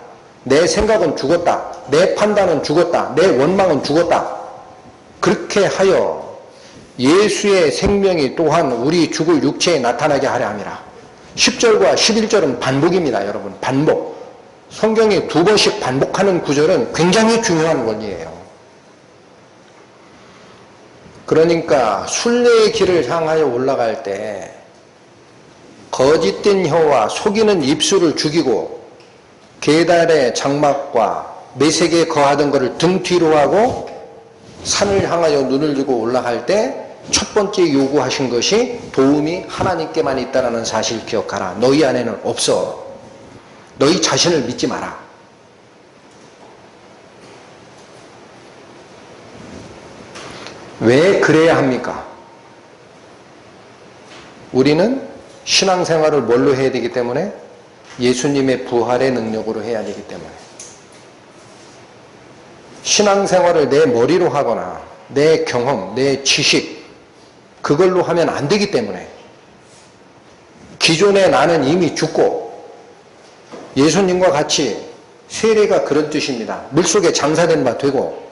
내 생각은 죽었다. 내 판단은 죽었다. 내 원망은 죽었다. 그렇게 하여 예수의 생명이 또한 우리 죽을 육체에 나타나게 하려 함이라. 10절과 11절은 반복입니다. 여러분, 반복. 성경이 두 번씩 반복하는 구절은 굉장히 중요한 원리예요. 그러니까 순례의 길을 향하여 올라갈 때 거짓된 혀와 속이는 입술을 죽이고 계달의 장막과 매색에 거하던 것을 등 뒤로 하고 산을 향하여 눈을 들고 올라갈 때 첫 번째 요구하신 것이 도움이 하나님께만 있다는 사실 기억하라. 너희 안에는 없어. 너희 자신을 믿지 마라. 왜 그래야 합니까? 우리는 신앙생활을 뭘로 해야 되기 때문에? 예수님의 부활의 능력으로 해야 되기 때문에. 신앙생활을 내 머리로 하거나 내 경험, 내 지식, 그걸로 하면 안 되기 때문에. 기존의 나는 이미 죽고, 예수님과 같이 세례가 그런 뜻입니다. 물속에 장사된 바 되고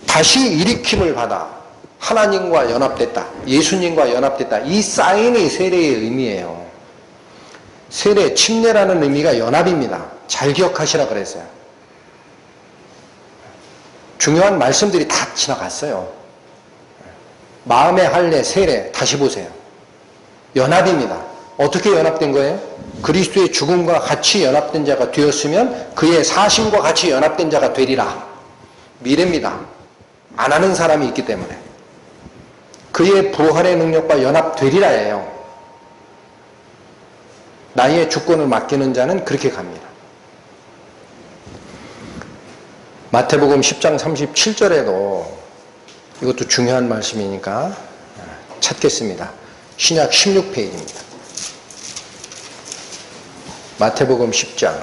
다시 일으킴을 받아 하나님과 연합됐다. 예수님과 연합됐다. 이 사인이 세례의 의미예요. 세례, 침례라는 의미가 연합입니다. 잘 기억하시라 그랬어요. 중요한 말씀들이 다 지나갔어요. 마음의 할례, 세례 다시 보세요. 연합입니다. 어떻게 연합된 거예요? 그리스도의 죽음과 같이 연합된 자가 되었으면 그의 사심과 같이 연합된 자가 되리라. 미래입니다. 안 하는 사람이 있기 때문에. 그의 부활의 능력과 연합되리라예요. 나의 주권을 맡기는 자는 그렇게 갑니다. 마태복음 10장 37절에도 이것도 중요한 말씀이니까 찾겠습니다. 신약 16페이지입니다. 마태복음 10장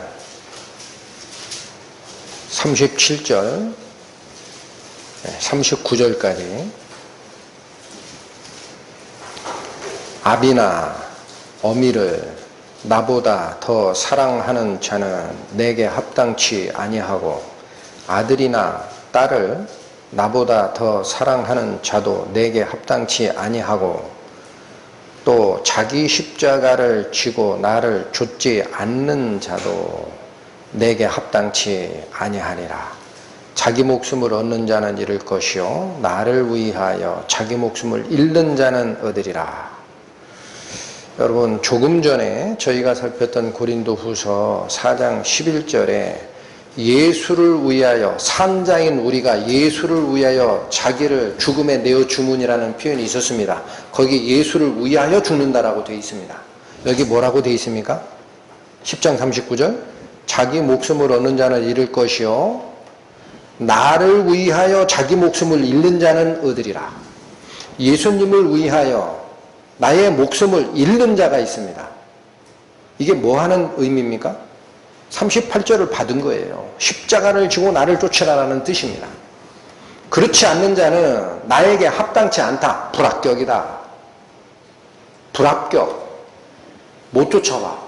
37절 39절까지 아비나 어미를 나보다 더 사랑하는 자는 내게 합당치 아니하고 아들이나 딸을 나보다 더 사랑하는 자도 내게 합당치 아니하고 또 자기 십자가를 지고 나를 좇지 않는 자도 내게 합당치 아니하니라. 자기 목숨을 얻는 자는 잃을 것이요 나를 위하여 자기 목숨을 잃는 자는 얻으리라. 여러분, 조금 전에 저희가 살폈던 고린도후서 4장 11절에 예수를 위하여, 산자인 우리가 예수를 위하여 자기를 죽음에 내어 주문이라는 표현이 있었습니다. 거기 예수를 위하여 죽는다라고 되어 있습니다. 여기 뭐라고 되어 있습니까? 10장 39절 자기 목숨을 얻는 자는 잃을 것이요 나를 위하여 자기 목숨을 잃는 자는 얻으리라. 예수님을 위하여 나의 목숨을 잃는 자가 있습니다. 이게 뭐 하는 의미입니까? 38절을 받은 거예요. 십자가를 지고 나를 쫓으라는 뜻입니다. 그렇지 않는 자는 나에게 합당치 않다. 불합격이다. 불합격. 못 쫓아와.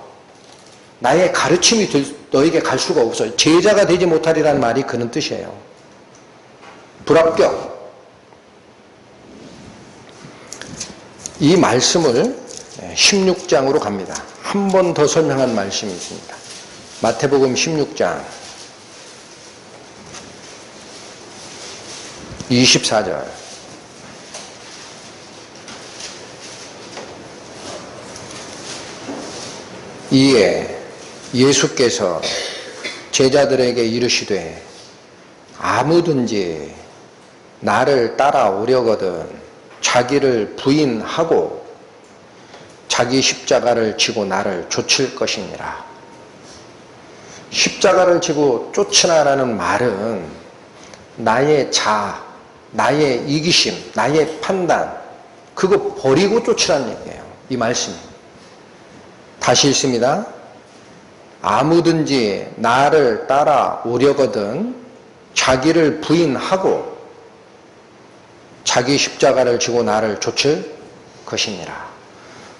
나의 가르침이 너에게 갈 수가 없어요. 제자가 되지 못하리라는 말이 그런 뜻이에요. 불합격. 이 말씀을 16장으로 갑니다. 한 번 더 설명한 말씀이 있습니다. 마태복음 16장 24절 이에 예수께서 제자들에게 이르시되 아무든지 나를 따라오려거든 자기를 부인하고 자기 십자가를 지고 나를 쫓을 것이니라. 십자가를 지고 쫓으라는 말은 나의 자아, 나의 이기심, 나의 판단, 그거 버리고 쫓으라는 얘기예요. 이 말씀이. 다시 읽습니다. 아무든지 나를 따라오려거든 자기를 부인하고 자기 십자가를 지고 나를 쫓을 것이니라.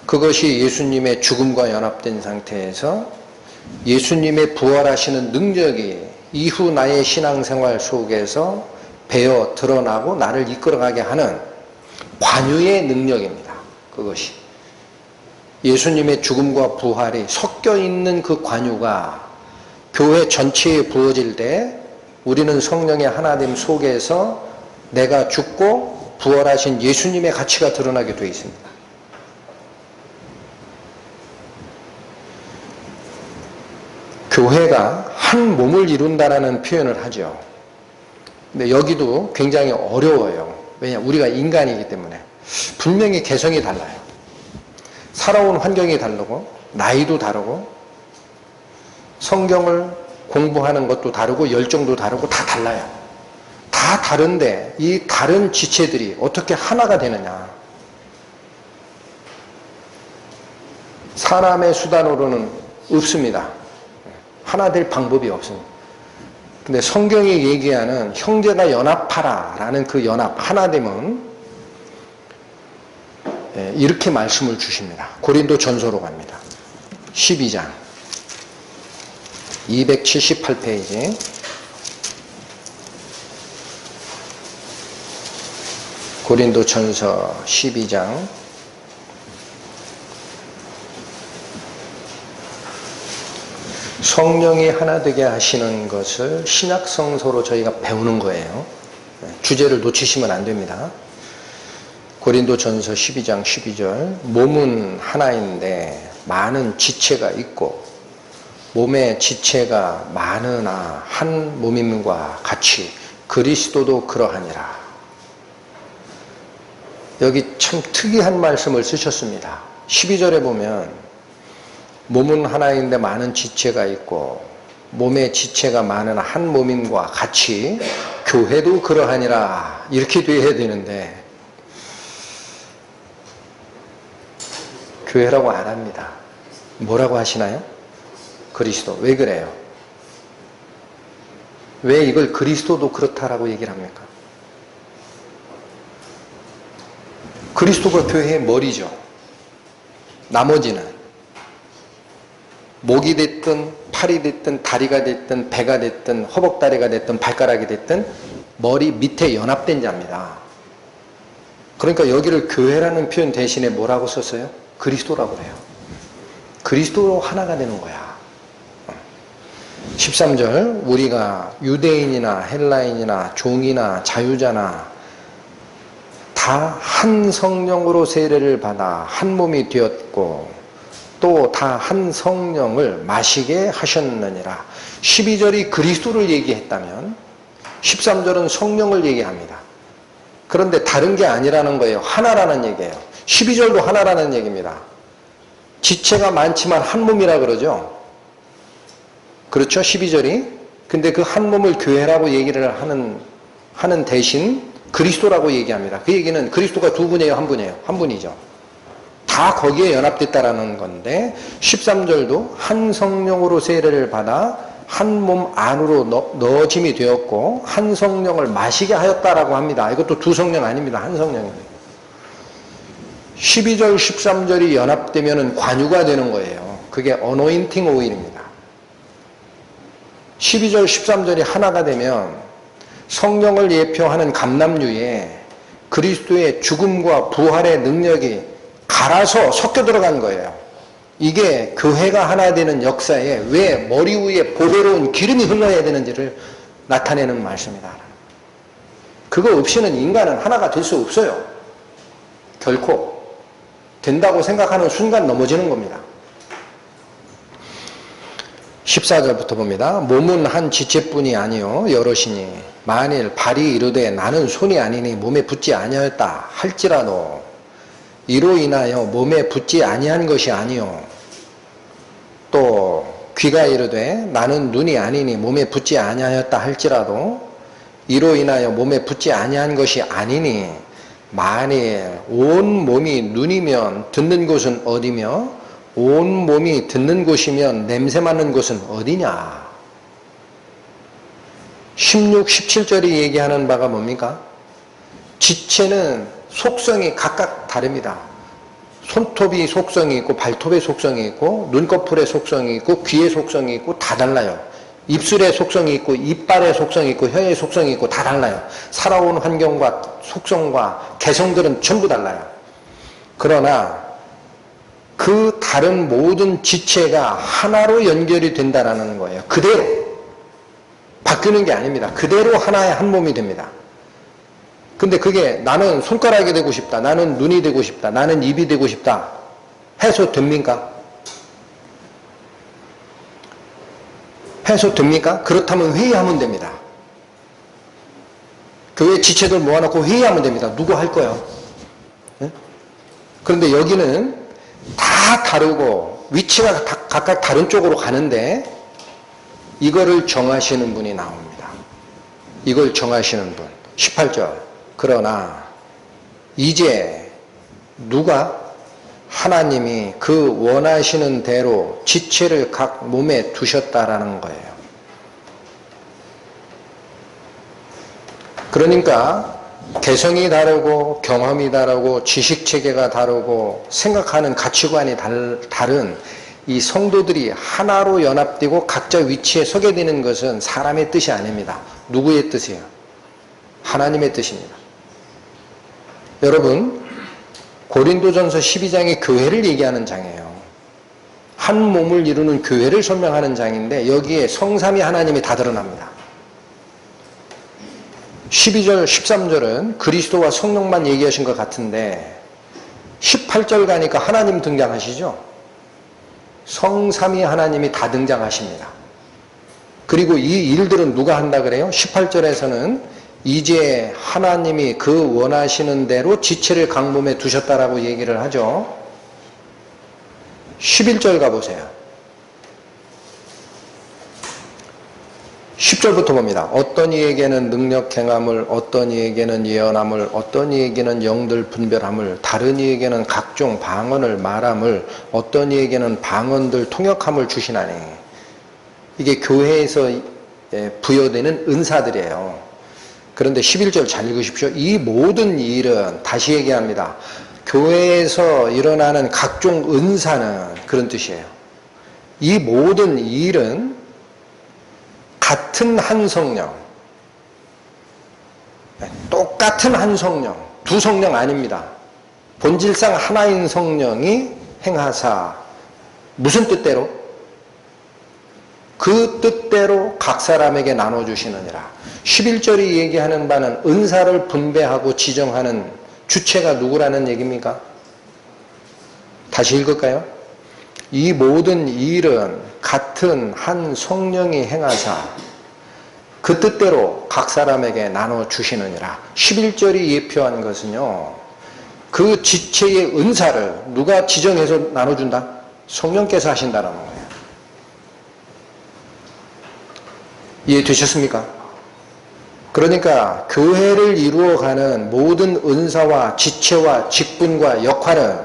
그것이 예수님의 죽음과 연합된 상태에서 예수님의 부활하시는 능력이 이후 나의 신앙생활 속에서 배어 드러나고 나를 이끌어가게 하는 관유의 능력입니다. 그것이. 예수님의 죽음과 부활이 섞여 있는 그 관유가 교회 전체에 부어질 때 우리는 성령의 하나됨 속에서 내가 죽고 부활하신 예수님의 가치가 드러나게 되어 있습니다. 교회가 한 몸을 이룬다라는 표현을 하죠. 근데 여기도 굉장히 어려워요. 왜냐? 우리가 인간이기 때문에. 분명히 개성이 달라요. 살아온 환경이 다르고 나이도 다르고 성경을 공부하는 것도 다르고 열정도 다르고 다 달라요. 다 다른데 이 다른 지체들이 어떻게 하나가 되느냐. 사람의 수단으로는 없습니다. 하나 될 방법이 없습니다. 근데 성경이 얘기하는 형제가 연합하라 라는 그 연합, 하나됨은 이렇게 말씀을 주십니다. 고린도 전서로 갑니다. 12장 278페이지 고린도 전서 12장 성령이 하나 되게 하시는 것을 신약 성서로 저희가 배우는 거예요. 주제를 놓치시면 안 됩니다. 고린도 전서 12장 12절 몸은 하나인데 많은 지체가 있고 몸의 지체가 많으나 한 몸임과 같이 그리스도도 그러하니라. 여기 참 특이한 말씀을 쓰셨습니다. 12절에 보면 몸은 하나인데 많은 지체가 있고 몸의 지체가 많으나 한 몸임과 같이 교회도 그러하니라 이렇게 돼야 되는데 교회라고 안 합니다. 뭐라고 하시나요? 그리스도. 왜 그래요? 왜 이걸 그리스도도 그렇다라고 얘기를 합니까? 그리스도가 교회의 머리죠. 나머지는 목이 됐든 팔이 됐든 다리가 됐든 배가 됐든 허벅다리가 됐든 발가락이 됐든 머리 밑에 연합된 자입니다. 그러니까 여기를 교회라는 표현 대신에 뭐라고 썼어요? 그리스도라고 그래요. 그리스도로 하나가 되는 거야. 13절 우리가 유대인이나 헬라인이나 종이나 자유자나 다 한 성령으로 세례를 받아 한 몸이 되었고 또 다 한 성령을 마시게 하셨느니라. 12절이 그리스도를 얘기했다면 13절은 성령을 얘기합니다. 그런데 다른 게 아니라는 거예요. 하나라는 얘기예요. 12절도 하나라는 얘기입니다. 지체가 많지만 한 몸이라 그러죠. 그렇죠? 12절이. 근데 그 한 몸을 교회라고 얘기를 하는 대신 그리스도라고 얘기합니다. 그 얘기는 그리스도가 두 분이에요? 한 분이에요? 한 분이죠. 다 거기에 연합됐다라는 건데 13절도 한 성령으로 세례를 받아 한 몸 안으로 넣어짐이 되었고 한 성령을 마시게 하였다라고 합니다. 이것도 두 성령 아닙니다. 한 성령입니다. 12절, 13절이 연합되면 관유가 되는 거예요. 그게 어노인팅 오일입니다. 12절, 13절이 하나가 되면 성령을 예표하는 감람유에 그리스도의 죽음과 부활의 능력이 갈아서 섞여 들어간 거예요. 이게 교회가 하나 되는 역사에 왜 머리 위에 보배로운 기름이 흘러야 되는지를 나타내는 말씀이다. 그거 없이는 인간은 하나가 될 수 없어요. 결코. 된다고 생각하는 순간 넘어지는 겁니다. 14절부터 봅니다. 몸은 한 지체뿐이 아니요 여럿이니 만일 발이 이르되 나는 손이 아니니 몸에 붙지 아니하였다 할지라도 이로 인하여 몸에 붙지 아니한 것이 아니요 또 귀가 이르되 나는 눈이 아니니 몸에 붙지 아니하였다 할지라도 이로 인하여 몸에 붙지 아니한 것이 아니니 만일 온 몸이 눈이면 듣는 곳은 어디며 온 몸이 듣는 곳이면 냄새 맡는 곳은 어디냐. 16, 17절이 얘기하는 바가 뭡니까? 지체는 속성이 각각 다릅니다. 손톱이 속성이 있고 발톱의 속성이 있고 눈꺼풀의 속성이 있고 귀의 속성이 있고 다 달라요. 입술의 속성이 있고 이빨의 속성이 있고 혀의 속성이 있고 다 달라요. 살아온 환경과 속성과 개성들은 전부 달라요. 그러나 그 다른 모든 지체가 하나로 연결이 된다라는 거예요. 그대로 바뀌는 게 아닙니다. 그대로 하나의 한 몸이 됩니다. 근데 그게 나는 손가락이 되고 싶다, 나는 눈이 되고 싶다, 나는 입이 되고 싶다 해서 됩니까? 해서 됩니까? 그렇다면 회의하면 됩니다. 교회 지체들 모아놓고 회의하면 됩니다. 누구 할 거예요? 네? 그런데 여기는 다 다르고 위치가 각각 다른 쪽으로 가는데 이거를 정하시는 분이 나옵니다. 이걸 정하시는 분. 18절. 그러나 이제 누가 하나님이 그 원하시는 대로 지체를 각 몸에 두셨다라는 거예요. 그러니까 개성이 다르고 경험이 다르고 지식체계가 다르고 생각하는 가치관이 다른 이 성도들이 하나로 연합되고 각자 위치에 서게 되는 것은 사람의 뜻이 아닙니다. 누구의 뜻이에요? 하나님의 뜻입니다. 여러분, 고린도전서 12장이 교회를 얘기하는 장이에요. 한 몸을 이루는 교회를 설명하는 장인데 여기에 성삼위 하나님이 다 드러납니다. 12절, 13절은 그리스도와 성령만 얘기하신 것 같은데 18절 가니까 하나님 등장하시죠? 성삼위 하나님이 다 등장하십니다. 그리고 이 일들은 누가 한다 그래요? 18절에서는 이제 하나님이 그 원하시는 대로 지체를 각 몸에 두셨다라고 얘기를 하죠. 11절 가보세요. 10절부터 봅니다. 어떤 이에게는 능력 행함을, 어떤 이에게는 예언함을, 어떤 이에게는 영들 분별함을, 다른 이에게는 각종 방언을 말함을, 어떤 이에게는 방언들 통역함을 주시나니. 이게 교회에서 부여되는 은사들이에요. 그런데 11절 잘 읽으십시오. 이 모든 일은 다시 얘기합니다. 교회에서 일어나는 각종 은사는 그런 뜻이에요. 이 모든 일은 같은 한 성령, 똑같은 한 성령, 두 성령 아닙니다. 본질상 하나인 성령이 행하사 무슨 뜻대로? 그 뜻대로 각 사람에게 나눠주시느니라. 11절이 얘기하는 바는 은사를 분배하고 지정하는 주체가 누구라는 얘기입니까? 다시 읽을까요? 이 모든 일은 같은 한 성령이 행하사 그 뜻대로 각 사람에게 나눠주시느니라. 11절이 예표한 것은요, 그 지체의 은사를 누가 지정해서 나눠준다? 성령께서 하신다는 거예요. 이해되셨습니까? 그러니까 교회를 이루어가는 모든 은사와 지체와 직분과 역할은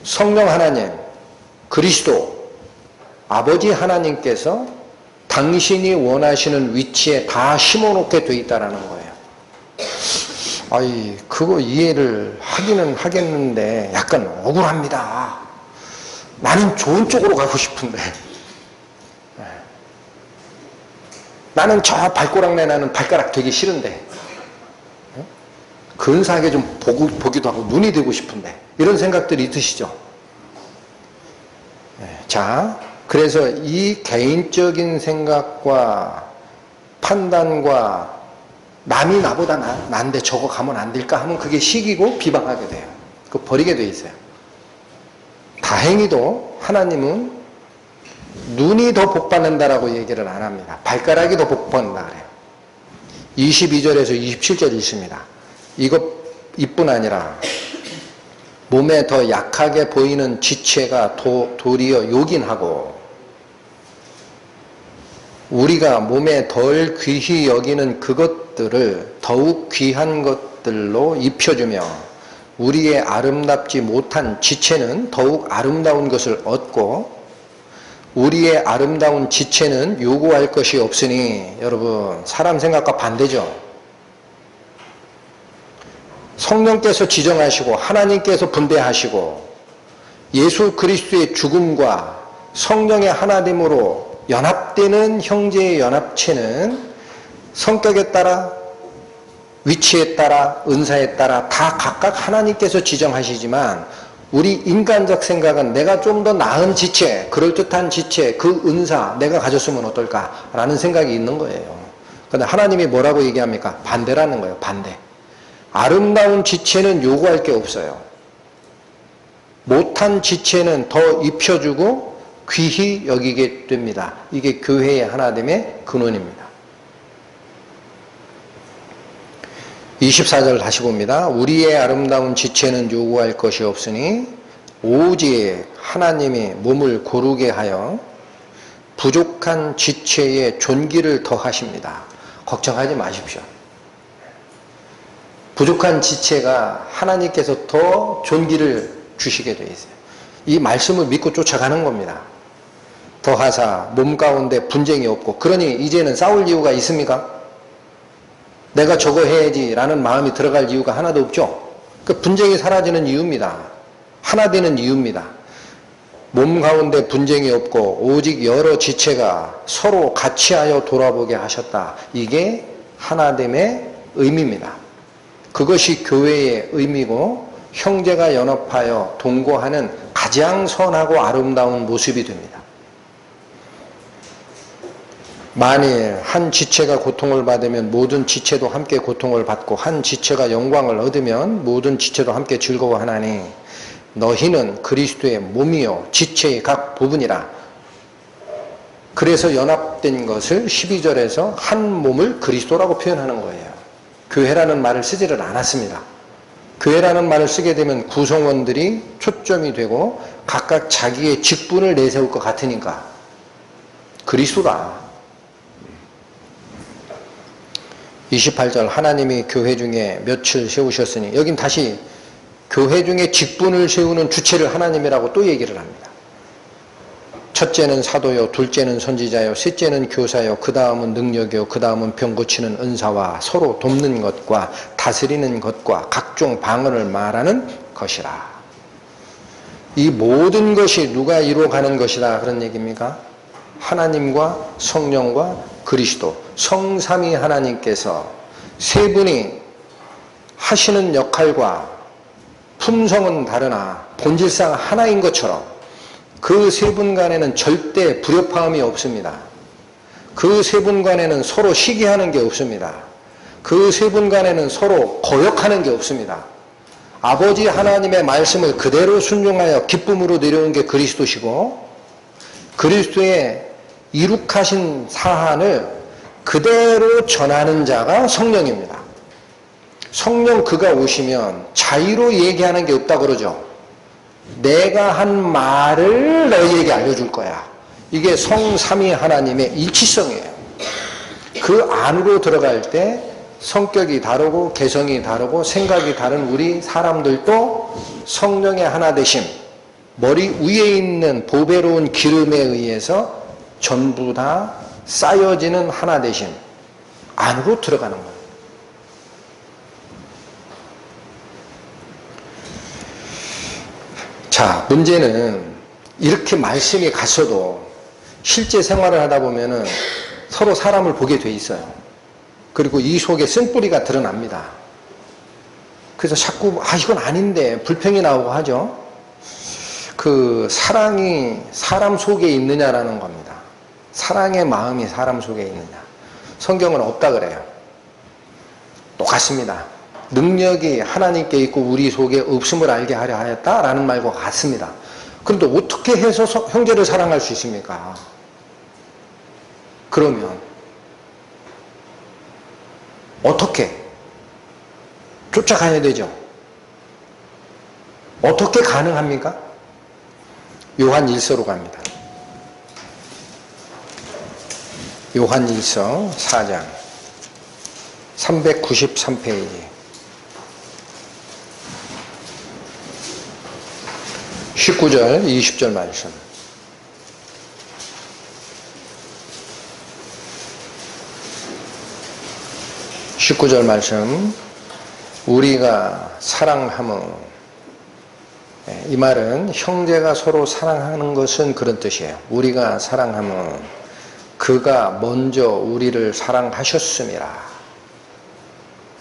성령 하나님, 그리스도, 아버지 하나님께서 당신이 원하시는 위치에 다 심어놓게 돼 있다는 거예요. 아이, 그거 이해를 하기는 하겠는데 약간 억울합니다. 나는 좋은 쪽으로 가고 싶은데. 나는 저 발꼬락내 나는 발가락 되기 싫은데. 근사하게 좀 보기도 하고 눈이 되고 싶은데. 이런 생각들이 있으시죠? 자, 그래서 이 개인적인 생각과 판단과 남이 나보다 난데 저거 가면 안 될까 하면 그게 시기고 비방하게 돼요. 그거 버리게 돼 있어요. 다행히도 하나님은 눈이 더 복받는다라고 얘기를 안 합니다. 발가락이 더 복받는다 그래요. 22절에서 27절 있습니다. 이뿐 아니라 몸에 더 약하게 보이는 지체가 도리어 요긴하고 우리가 몸에 덜 귀히 여기는 그것들을 더욱 귀한 것들로 입혀주며 우리의 아름답지 못한 지체는 더욱 아름다운 것을 얻고 우리의 아름다운 지체는 요구할 것이 없으니, 여러분, 사람 생각과 반대죠. 성령께서 지정하시고 하나님께서 분배하시고 예수 그리스도의 죽음과 성령의 하나됨으로 연합되는 형제의 연합체는 성격에 따라, 위치에 따라, 은사에 따라 다 각각 하나님께서 지정하시지만 우리 인간적 생각은 내가 좀 더 나은 지체, 그럴듯한 지체, 그 은사 내가 가졌으면 어떨까라는 생각이 있는 거예요. 그런데 하나님이 뭐라고 얘기합니까? 반대라는 거예요. 반대. 아름다운 지체는 요구할 게 없어요. 못한 지체는 더 입혀주고 귀히 여기게 됩니다. 이게 교회의 하나됨의 근원입니다. 24절 다시 봅니다. 우리의 아름다운 지체는 요구할 것이 없으니 오직 하나님이 몸을 고르게 하여 부족한 지체의 존귀를 더하십니다. 걱정하지 마십시오. 부족한 지체가 하나님께서 더 존귀를 주시게 되어 있어요. 이 말씀을 믿고 쫓아가는 겁니다. 더하사 몸 가운데 분쟁이 없고, 그러니 이제는 싸울 이유가 있습니까? 내가 저거 해야지 라는 마음이 들어갈 이유가 하나도 없죠. 그 분쟁이 사라지는 이유입니다. 하나 되는 이유입니다. 몸 가운데 분쟁이 없고 오직 여러 지체가 서로 같이하여 돌아보게 하셨다. 이게 하나됨의 의미입니다. 그것이 교회의 의미고 형제가 연합하여 동거하는 가장 선하고 아름다운 모습이 됩니다. 만일 한 지체가 고통을 받으면 모든 지체도 함께 고통을 받고 한 지체가 영광을 얻으면 모든 지체도 함께 즐거워하나니 너희는 그리스도의 몸이요 지체의 각 부분이라. 그래서 연합된 것을 12절에서 한 몸을 그리스도라고 표현하는 거예요. 교회라는 말을 쓰지를 않았습니다. 교회라는 말을 쓰게 되면 구성원들이 초점이 되고 각각 자기의 직분을 내세울 것 같으니까 그리스도다. 28절 하나님이 교회 중에 몇을 세우셨으니, 여긴 다시 교회 중에 직분을 세우는 주체를 하나님이라고 또 얘기를 합니다. 첫째는 사도요, 둘째는 선지자요, 셋째는 교사요, 그 다음은 능력이요, 그 다음은 병 고치는 은사와 서로 돕는 것과 다스리는 것과 각종 방언을 말하는 것이라. 이 모든 것이 누가 이루어가는 것이다 그런 얘기입니까? 하나님과 성령과 그리스도, 성삼위 하나님께서 세 분이 하시는 역할과 품성은 다르나 본질상 하나인 것처럼 그 세 분 간에는 절대 불협화음이 없습니다. 그 세 분 간에는 서로 시기하는 게 없습니다. 그 세 분 간에는 서로 거역하는 게 없습니다. 아버지 하나님의 말씀을 그대로 순종하여 기쁨으로 내려온 게 그리스도시고, 그리스도의 이룩하신 사안을 그대로 전하는 자가 성령입니다. 성령 그가 오시면 자의로 얘기하는 게 없다 그러죠. 내가 한 말을 너희에게 알려줄 거야. 이게 성삼위 하나님의 일치성이에요. 그 안으로 들어갈 때 성격이 다르고 개성이 다르고 생각이 다른 우리 사람들도 성령의 하나 되심, 머리 위에 있는 보배로운 기름에 의해서 전부 다 쌓여지는 하나 되심 안으로 들어가는 거예요. 자, 문제는 이렇게 말씀이 갔어도 실제 생활을 하다 보면은 서로 사람을 보게 돼 있어요. 그리고 이 속에 쓴뿌리가 드러납니다. 그래서 자꾸 이건 아닌데 불평이 나오고 하죠. 그 사랑이 사람 속에 있느냐라는 겁니다. 사랑의 마음이 사람 속에 있느냐. 성경은 없다 그래요. 똑같습니다. 능력이 하나님께 있고 우리 속에 없음을 알게 하려 하였다라는 말과 같습니다. 그런데 어떻게 해서 형제를 사랑할 수 있습니까? 그러면 어떻게 쫓아가야 되죠? 어떻게 가능합니까? 요한 1서로 갑니다. 요한 1서 4장 393페이지 19절 20절 말씀. (19절) 말씀. 우리가 사랑함은, 이 말은 형제가 서로 사랑하는 것은 그런 뜻이에요. 우리가 사랑함은 그가 먼저 우리를 사랑하셨음이라.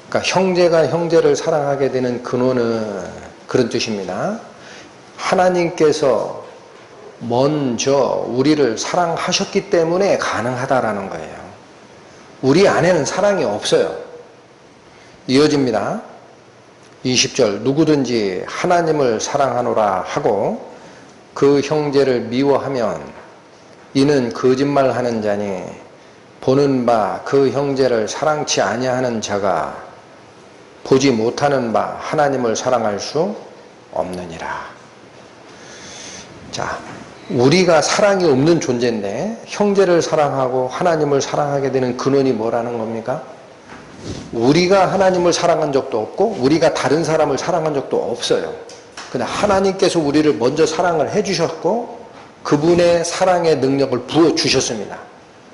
그러니까 형제가 형제를 사랑하게 되는 근원은 그런 뜻입니다. 하나님께서 먼저 우리를 사랑하셨기 때문에 가능하다라는 거예요. 우리 안에는 사랑이 없어요. 이어집니다. 20절. 누구든지 하나님을 사랑하노라 하고 그 형제를 미워하면 이는 거짓말하는 자니 보는 바 그 형제를 사랑치 아니하는 자가 보지 못하는 바 하나님을 사랑할 수 없느니라. 자, 우리가 사랑이 없는 존재인데 형제를 사랑하고 하나님을 사랑하게 되는 근원이 뭐라는 겁니까? 우리가 하나님을 사랑한 적도 없고 우리가 다른 사람을 사랑한 적도 없어요. 근데 하나님께서 우리를 먼저 사랑을 해주셨고 그분의 사랑의 능력을 부어주셨습니다.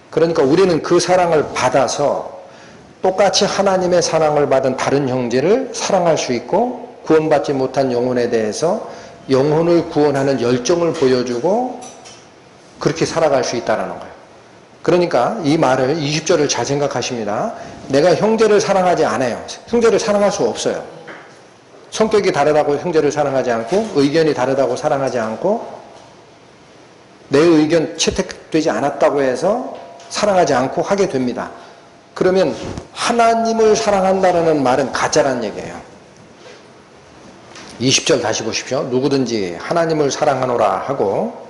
그러니까 우리는 그 사랑을 받아서 똑같이 하나님의 사랑을 받은 다른 형제를 사랑할 수 있고 구원받지 못한 영혼에 대해서 영혼을 구원하는 열정을 보여주고 그렇게 살아갈 수 있다는 거예요. 그러니까 이 말을 20절을 잘 생각하십니다. 내가 형제를 사랑하지 않아요. 형제를 사랑할 수 없어요. 성격이 다르다고 형제를 사랑하지 않고 의견이 다르다고 사랑하지 않고 내 의견 채택되지 않았다고 해서 사랑하지 않고 하게 됩니다. 그러면 하나님을 사랑한다는 말은 가짜라는 얘기예요. 20절 다시 보십시오. 누구든지 하나님을 사랑하노라 하고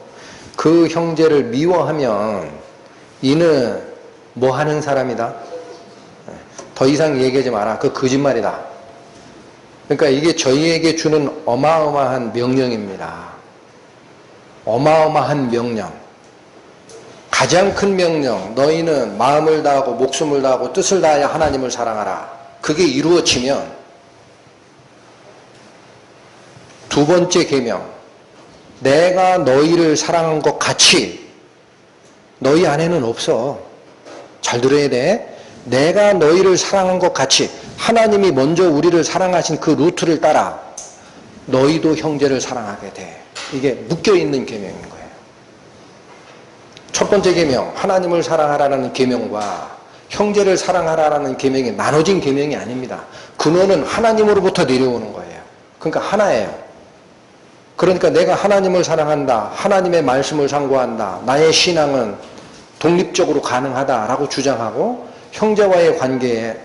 그 형제를 미워하면 이는 뭐 하는 사람이다? 더 이상 얘기하지 마라. 그 거짓말이다. 그러니까 이게 저희에게 주는 어마어마한 명령입니다. 어마어마한 명령. 가장 큰 명령. 너희는 마음을 다하고 목숨을 다하고 뜻을 다하여 하나님을 사랑하라. 그게 이루어지면 두 번째 계명. 내가 너희를 사랑한 것 같이 너희 안에는 없어. 잘 들어야 돼. 내가 너희를 사랑한 것 같이 하나님이 먼저 우리를 사랑하신 그 루트를 따라 너희도 형제를 사랑하게 돼. 이게 묶여있는 계명인 거예요. 첫 번째 계명, 하나님을 사랑하라는 계명과 형제를 사랑하라는 계명이 나눠진 계명이 아닙니다. 근원은 하나님으로부터 내려오는 거예요. 그러니까 하나예요. 그러니까 내가 하나님을 사랑한다. 하나님의 말씀을 상고한다. 나의 신앙은 독립적으로 가능하다라고 주장하고 형제와의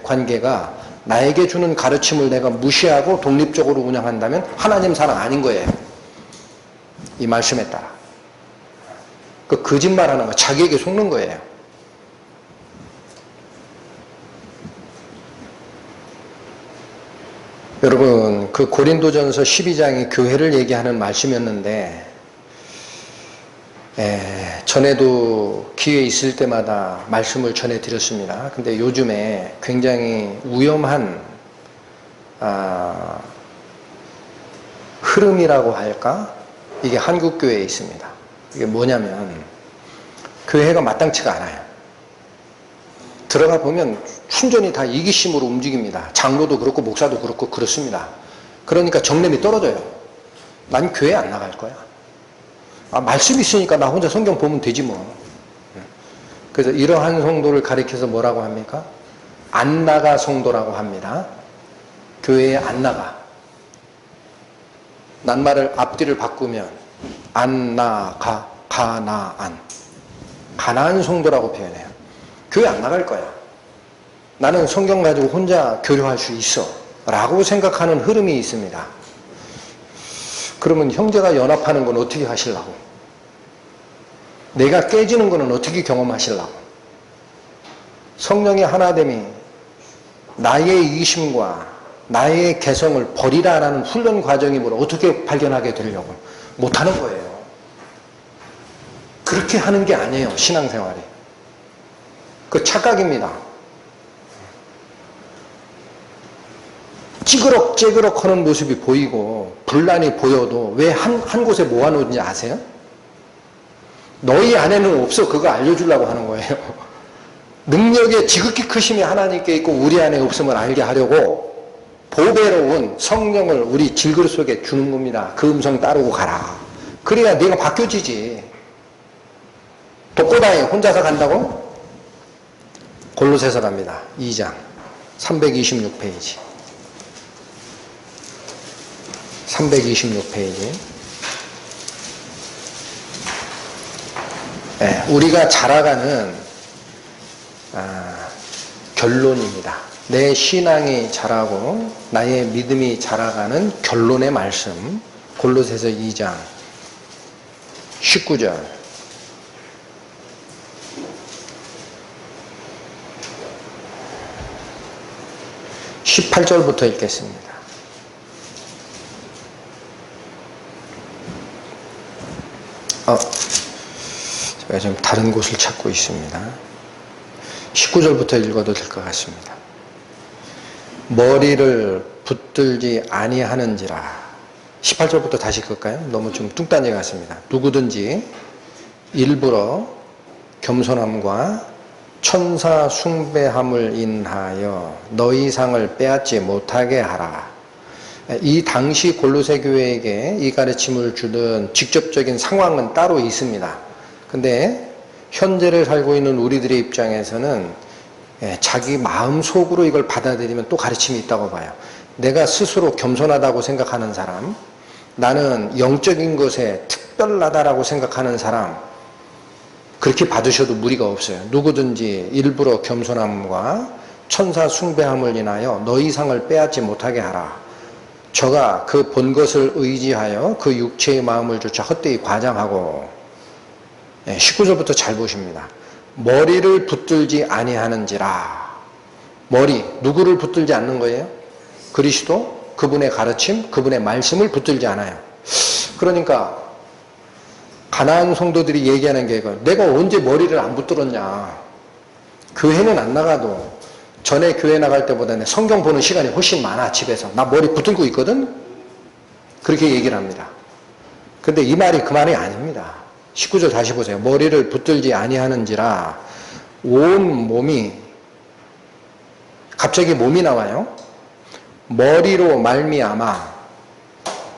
관계가 나에게 주는 가르침을 내가 무시하고 독립적으로 운영한다면 하나님 사랑 아닌 거예요. 이 말씀에 따라. 그 거짓말하는 거, 자기에게 속는 거예요. 여러분, 그 고린도전서 12장이 교회를 얘기하는 말씀이었는데, 전에도 기회 있을 때마다 말씀을 전해드렸습니다. 근데 요즘에 굉장히 위험한 흐름이라고 할까? 이게 한국교회에 있습니다. 이게 뭐냐면 교회가 마땅치가 않아요. 들어가 보면 순전히 다 이기심으로 움직입니다. 장로도 그렇고 목사도 그렇고 그렇습니다. 그러니까 정념이 떨어져요. 난 교회 안 나갈 거야. 말씀 있으니까 나 혼자 성경 보면 되지 뭐. 그래서 이러한 성도를 가리켜서 뭐라고 합니까? 안 나가 성도라고 합니다. 교회에 안 나가. 낱말을 앞뒤를 바꾸면 안 나가, 가나안. 가나안 성도라고 표현해요. 교회 안 나갈 거야. 나는 성경 가지고 혼자 교류할 수 있어. 라고 생각하는 흐름이 있습니다. 그러면 형제가 연합하는 건 어떻게 하시려고? 내가 깨지는 건 어떻게 경험하시려고? 성령의 하나됨이 나의 이기심과 나의 개성을 버리라라는 훈련 과정이므로 어떻게 발견하게 되려고? 못하는 거예요. 그렇게 하는 게 아니에요, 신앙생활이. 그 착각입니다. 찌그럭 하는 모습이 보이고 분란이 보여도 왜 한 곳에 모아놓는지 아세요? 너희 안에는 없어. 그거 알려주려고 하는 거예요. 능력의 지극히 크심이 하나님께 있고 우리 안에 없음을 알게 하려고 보배로운 성령을 우리 질그릇 속에 주는 겁니다. 그 음성 따르고 가라. 그래야 네가 바뀌어지지. 독고다이 혼자서 간다고? 골로새서 갑니다. 2장 326페이지 326페이지. 우리가 자라가는 결론입니다. 내 신앙이 자라고 나의 믿음이 자라가는 결론의 말씀. 골로새서 2장 19절 18절부터 읽겠습니다. 제가 지금 다른 곳을 찾고 있습니다. 19절부터 읽어도 될 것 같습니다. 머리를 붙들지 아니하는지라. 18절부터 다시 읽을까요? 너무 좀 뚱딴지 같습니다. 누구든지 일부러 겸손함과 천사 숭배함을 인하여 너희 상을 빼앗지 못하게 하라. 이 당시 골로새 교회에게 이 가르침을 주던 직접적인 상황은 따로 있습니다. 근데 현재를 살고 있는 우리들의 입장에서는 자기 마음속으로 이걸 받아들이면 또 가르침이 있다고 봐요. 내가 스스로 겸손하다고 생각하는 사람, 나는 영적인 것에 특별하다라고 생각하는 사람, 그렇게 받으셔도 무리가 없어요. 누구든지 일부러 겸손함과 천사 숭배함을 인하여 너희 상을 빼앗지 못하게 하라. 저가 그 본 것을 의지하여 그 육체의 마음을 조차 헛되이 과장하고. 19절부터 잘 보십니다. 머리를 붙들지 아니하는지라. 머리, 누구를 붙들지 않는 거예요? 그리스도, 그분의 가르침, 그분의 말씀을 붙들지 않아요. 그러니까 가나안 성도들이 얘기하는 게 이거, 내가 언제 머리를 안 붙들었냐. 교회는 안 나가도 전에 교회 나갈 때보다는 성경 보는 시간이 훨씬 많아. 집에서 나 머리 붙들고 있거든. 그렇게 얘기를 합니다. 근데 이 말이 그 말이 아닙니다. 19절 다시 보세요. 머리를 붙들지 아니하는지라. 온 몸이, 갑자기 몸이 나와요. 머리로 말미암아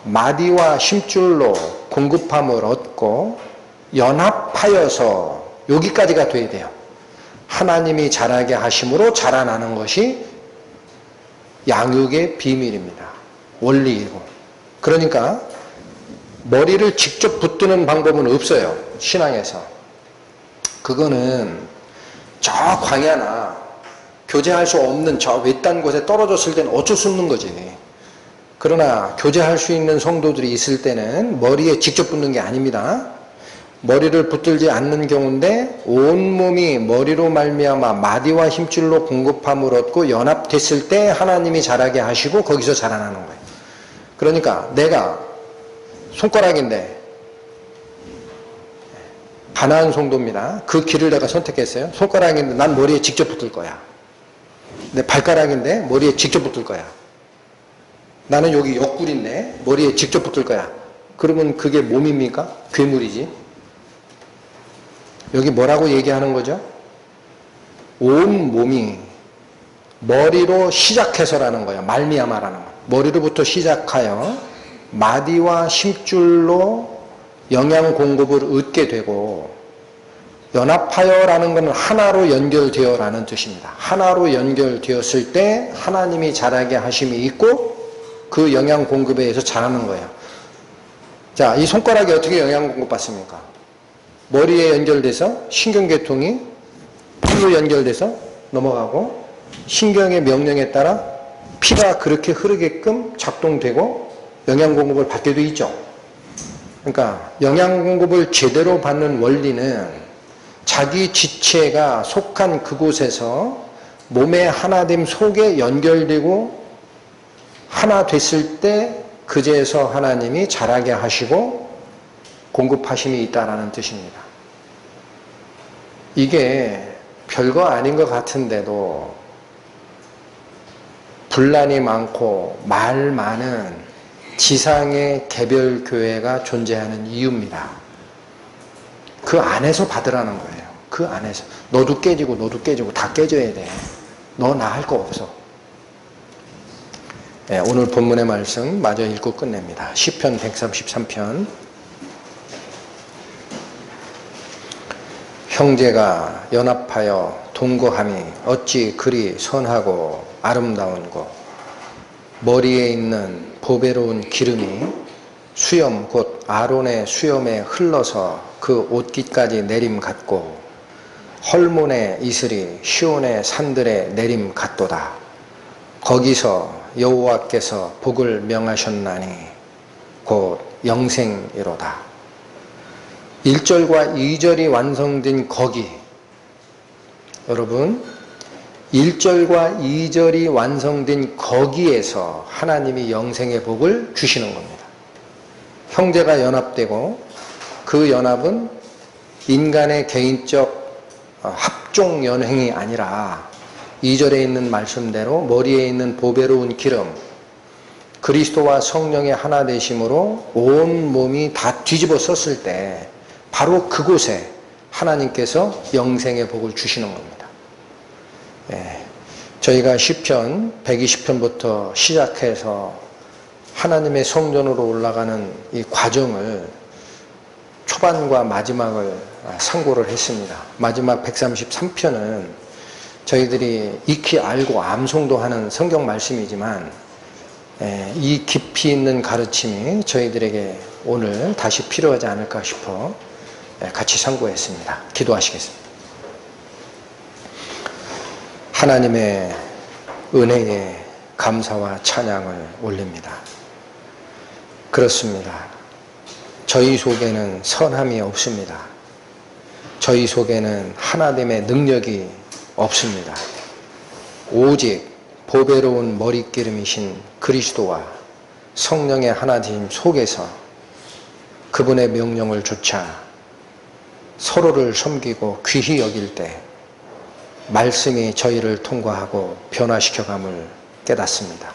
마디와 힘줄로 공급함을 얻고 연합하여서, 여기까지가 돼야 돼요. 하나님이 자라게 하심으로 자라나는 것이 양육의 비밀입니다. 원리이고. 그러니까 머리를 직접 붙드는 방법은 없어요. 신앙에서. 그거는 저 광야나 교제할 수 없는 저 외딴 곳에 떨어졌을 때는 어쩔 수 없는 거지. 그러나 교제할 수 있는 성도들이 있을 때는 머리에 직접 붙는 게 아닙니다. 머리를 붙들지 않는 경우인데 온몸이 머리로 말미암아 마디와 힘줄로 공급함을 얻고 연합됐을 때 하나님이 자라게 하시고 거기서 자라나는 거예요. 그러니까 내가 손가락인데 가나안 성도입니다. 그 길을 내가 선택했어요. 손가락인데 난 머리에 직접 붙을 거야. 내 발가락인데 머리에 직접 붙을 거야. 나는 여기 옆구리인데 머리에 직접 붙을 거야. 그러면 그게 몸입니까? 괴물이지. 여기 뭐라고 얘기하는 거죠? 온 몸이 머리로 시작해서라는 거야. 말미암아라는 거야. 머리로부터 시작하여 마디와 힘줄로 영양 공급을 얻게 되고, 연합하여라는 것은 하나로 연결되어라는 뜻입니다. 하나로 연결되었을 때 하나님이 자라게 하심이 있고 그 영양 공급에 의해서 자라는 거예요. 자, 이 손가락이 어떻게 영양 공급받습니까? 머리에 연결돼서 신경계통이 피로 연결돼서 넘어가고 신경의 명령에 따라 피가 그렇게 흐르게끔 작동되고 영양 공급을 받게 돼 있죠. 그러니까 영양 공급을 제대로 받는 원리는 자기 지체가 속한 그곳에서 몸의 하나됨 속에 연결되고 하나 됐을 때 그제서 하나님이 자라게 하시고 공급하심이 있다라는 뜻입니다. 이게 별거 아닌 것 같은데도 분란이 많고 말 많은 지상의 개별 교회가 존재하는 이유입니다. 그 안에서 받으라는 거예요. 그 안에서. 너도 깨지고 너도 깨지고 다 깨져야 돼. 너 나 할 거 없어. 네, 오늘 본문의 말씀 마저 읽고 끝냅니다. 시편 133편. 형제가 연합하여 동거함이 어찌 그리 선하고 아름다운고, 머리에 있는 보배로운 기름이 수염 곧 아론의 수염에 흘러서 그 옷깃까지 내림 같고, 헐몬의 이슬이 시온의 산들에 내림 같도다. 거기서 여호와께서 복을 명하셨나니 곧 영생이로다. 1절과 2절이 완성된 거기, 여러분 1절과 2절이 완성된 거기에서 하나님이 영생의 복을 주시는 겁니다. 형제가 연합되고 그 연합은 인간의 개인적 합종 연행이 아니라 2절에 있는 말씀대로 머리에 있는 보배로운 기름, 그리스도와 성령의 하나 되심으로 온 몸이 다 뒤집어 썼을 때 바로 그곳에 하나님께서 영생의 복을 주시는 겁니다. 예, 저희가 시편 120편부터 시작해서 하나님의 성전으로 올라가는 이 과정을 초반과 마지막을 상고를 했습니다. 마지막 133편은 저희들이 익히 알고 암송도 하는 성경 말씀이지만 이 깊이 있는 가르침이 저희들에게 오늘 다시 필요하지 않을까 싶어 같이 상고했습니다. 기도하시겠습니다. 하나님의 은혜에 감사와 찬양을 올립니다. 그렇습니다. 저희 속에는 선함이 없습니다. 저희 속에는 하나됨의 능력이 없습니다. 오직 보배로운 머릿기름이신 그리스도와 성령의 하나됨 속에서 그분의 명령을 좇아 서로를 섬기고 귀히 여길 때 말씀이 저희를 통과하고 변화시켜감을 깨닫습니다.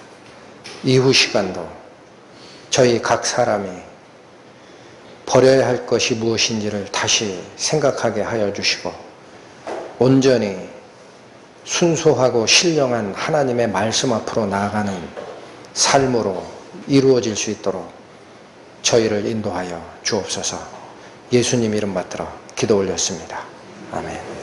이후 시간도 저희 각 사람이 버려야 할 것이 무엇인지를 다시 생각하게 하여 주시고 온전히 순수하고 신령한 하나님의 말씀 앞으로 나아가는 삶으로 이루어질 수 있도록 저희를 인도하여 주옵소서. 예수님 이름 받들어 기도 올렸습니다. 아멘.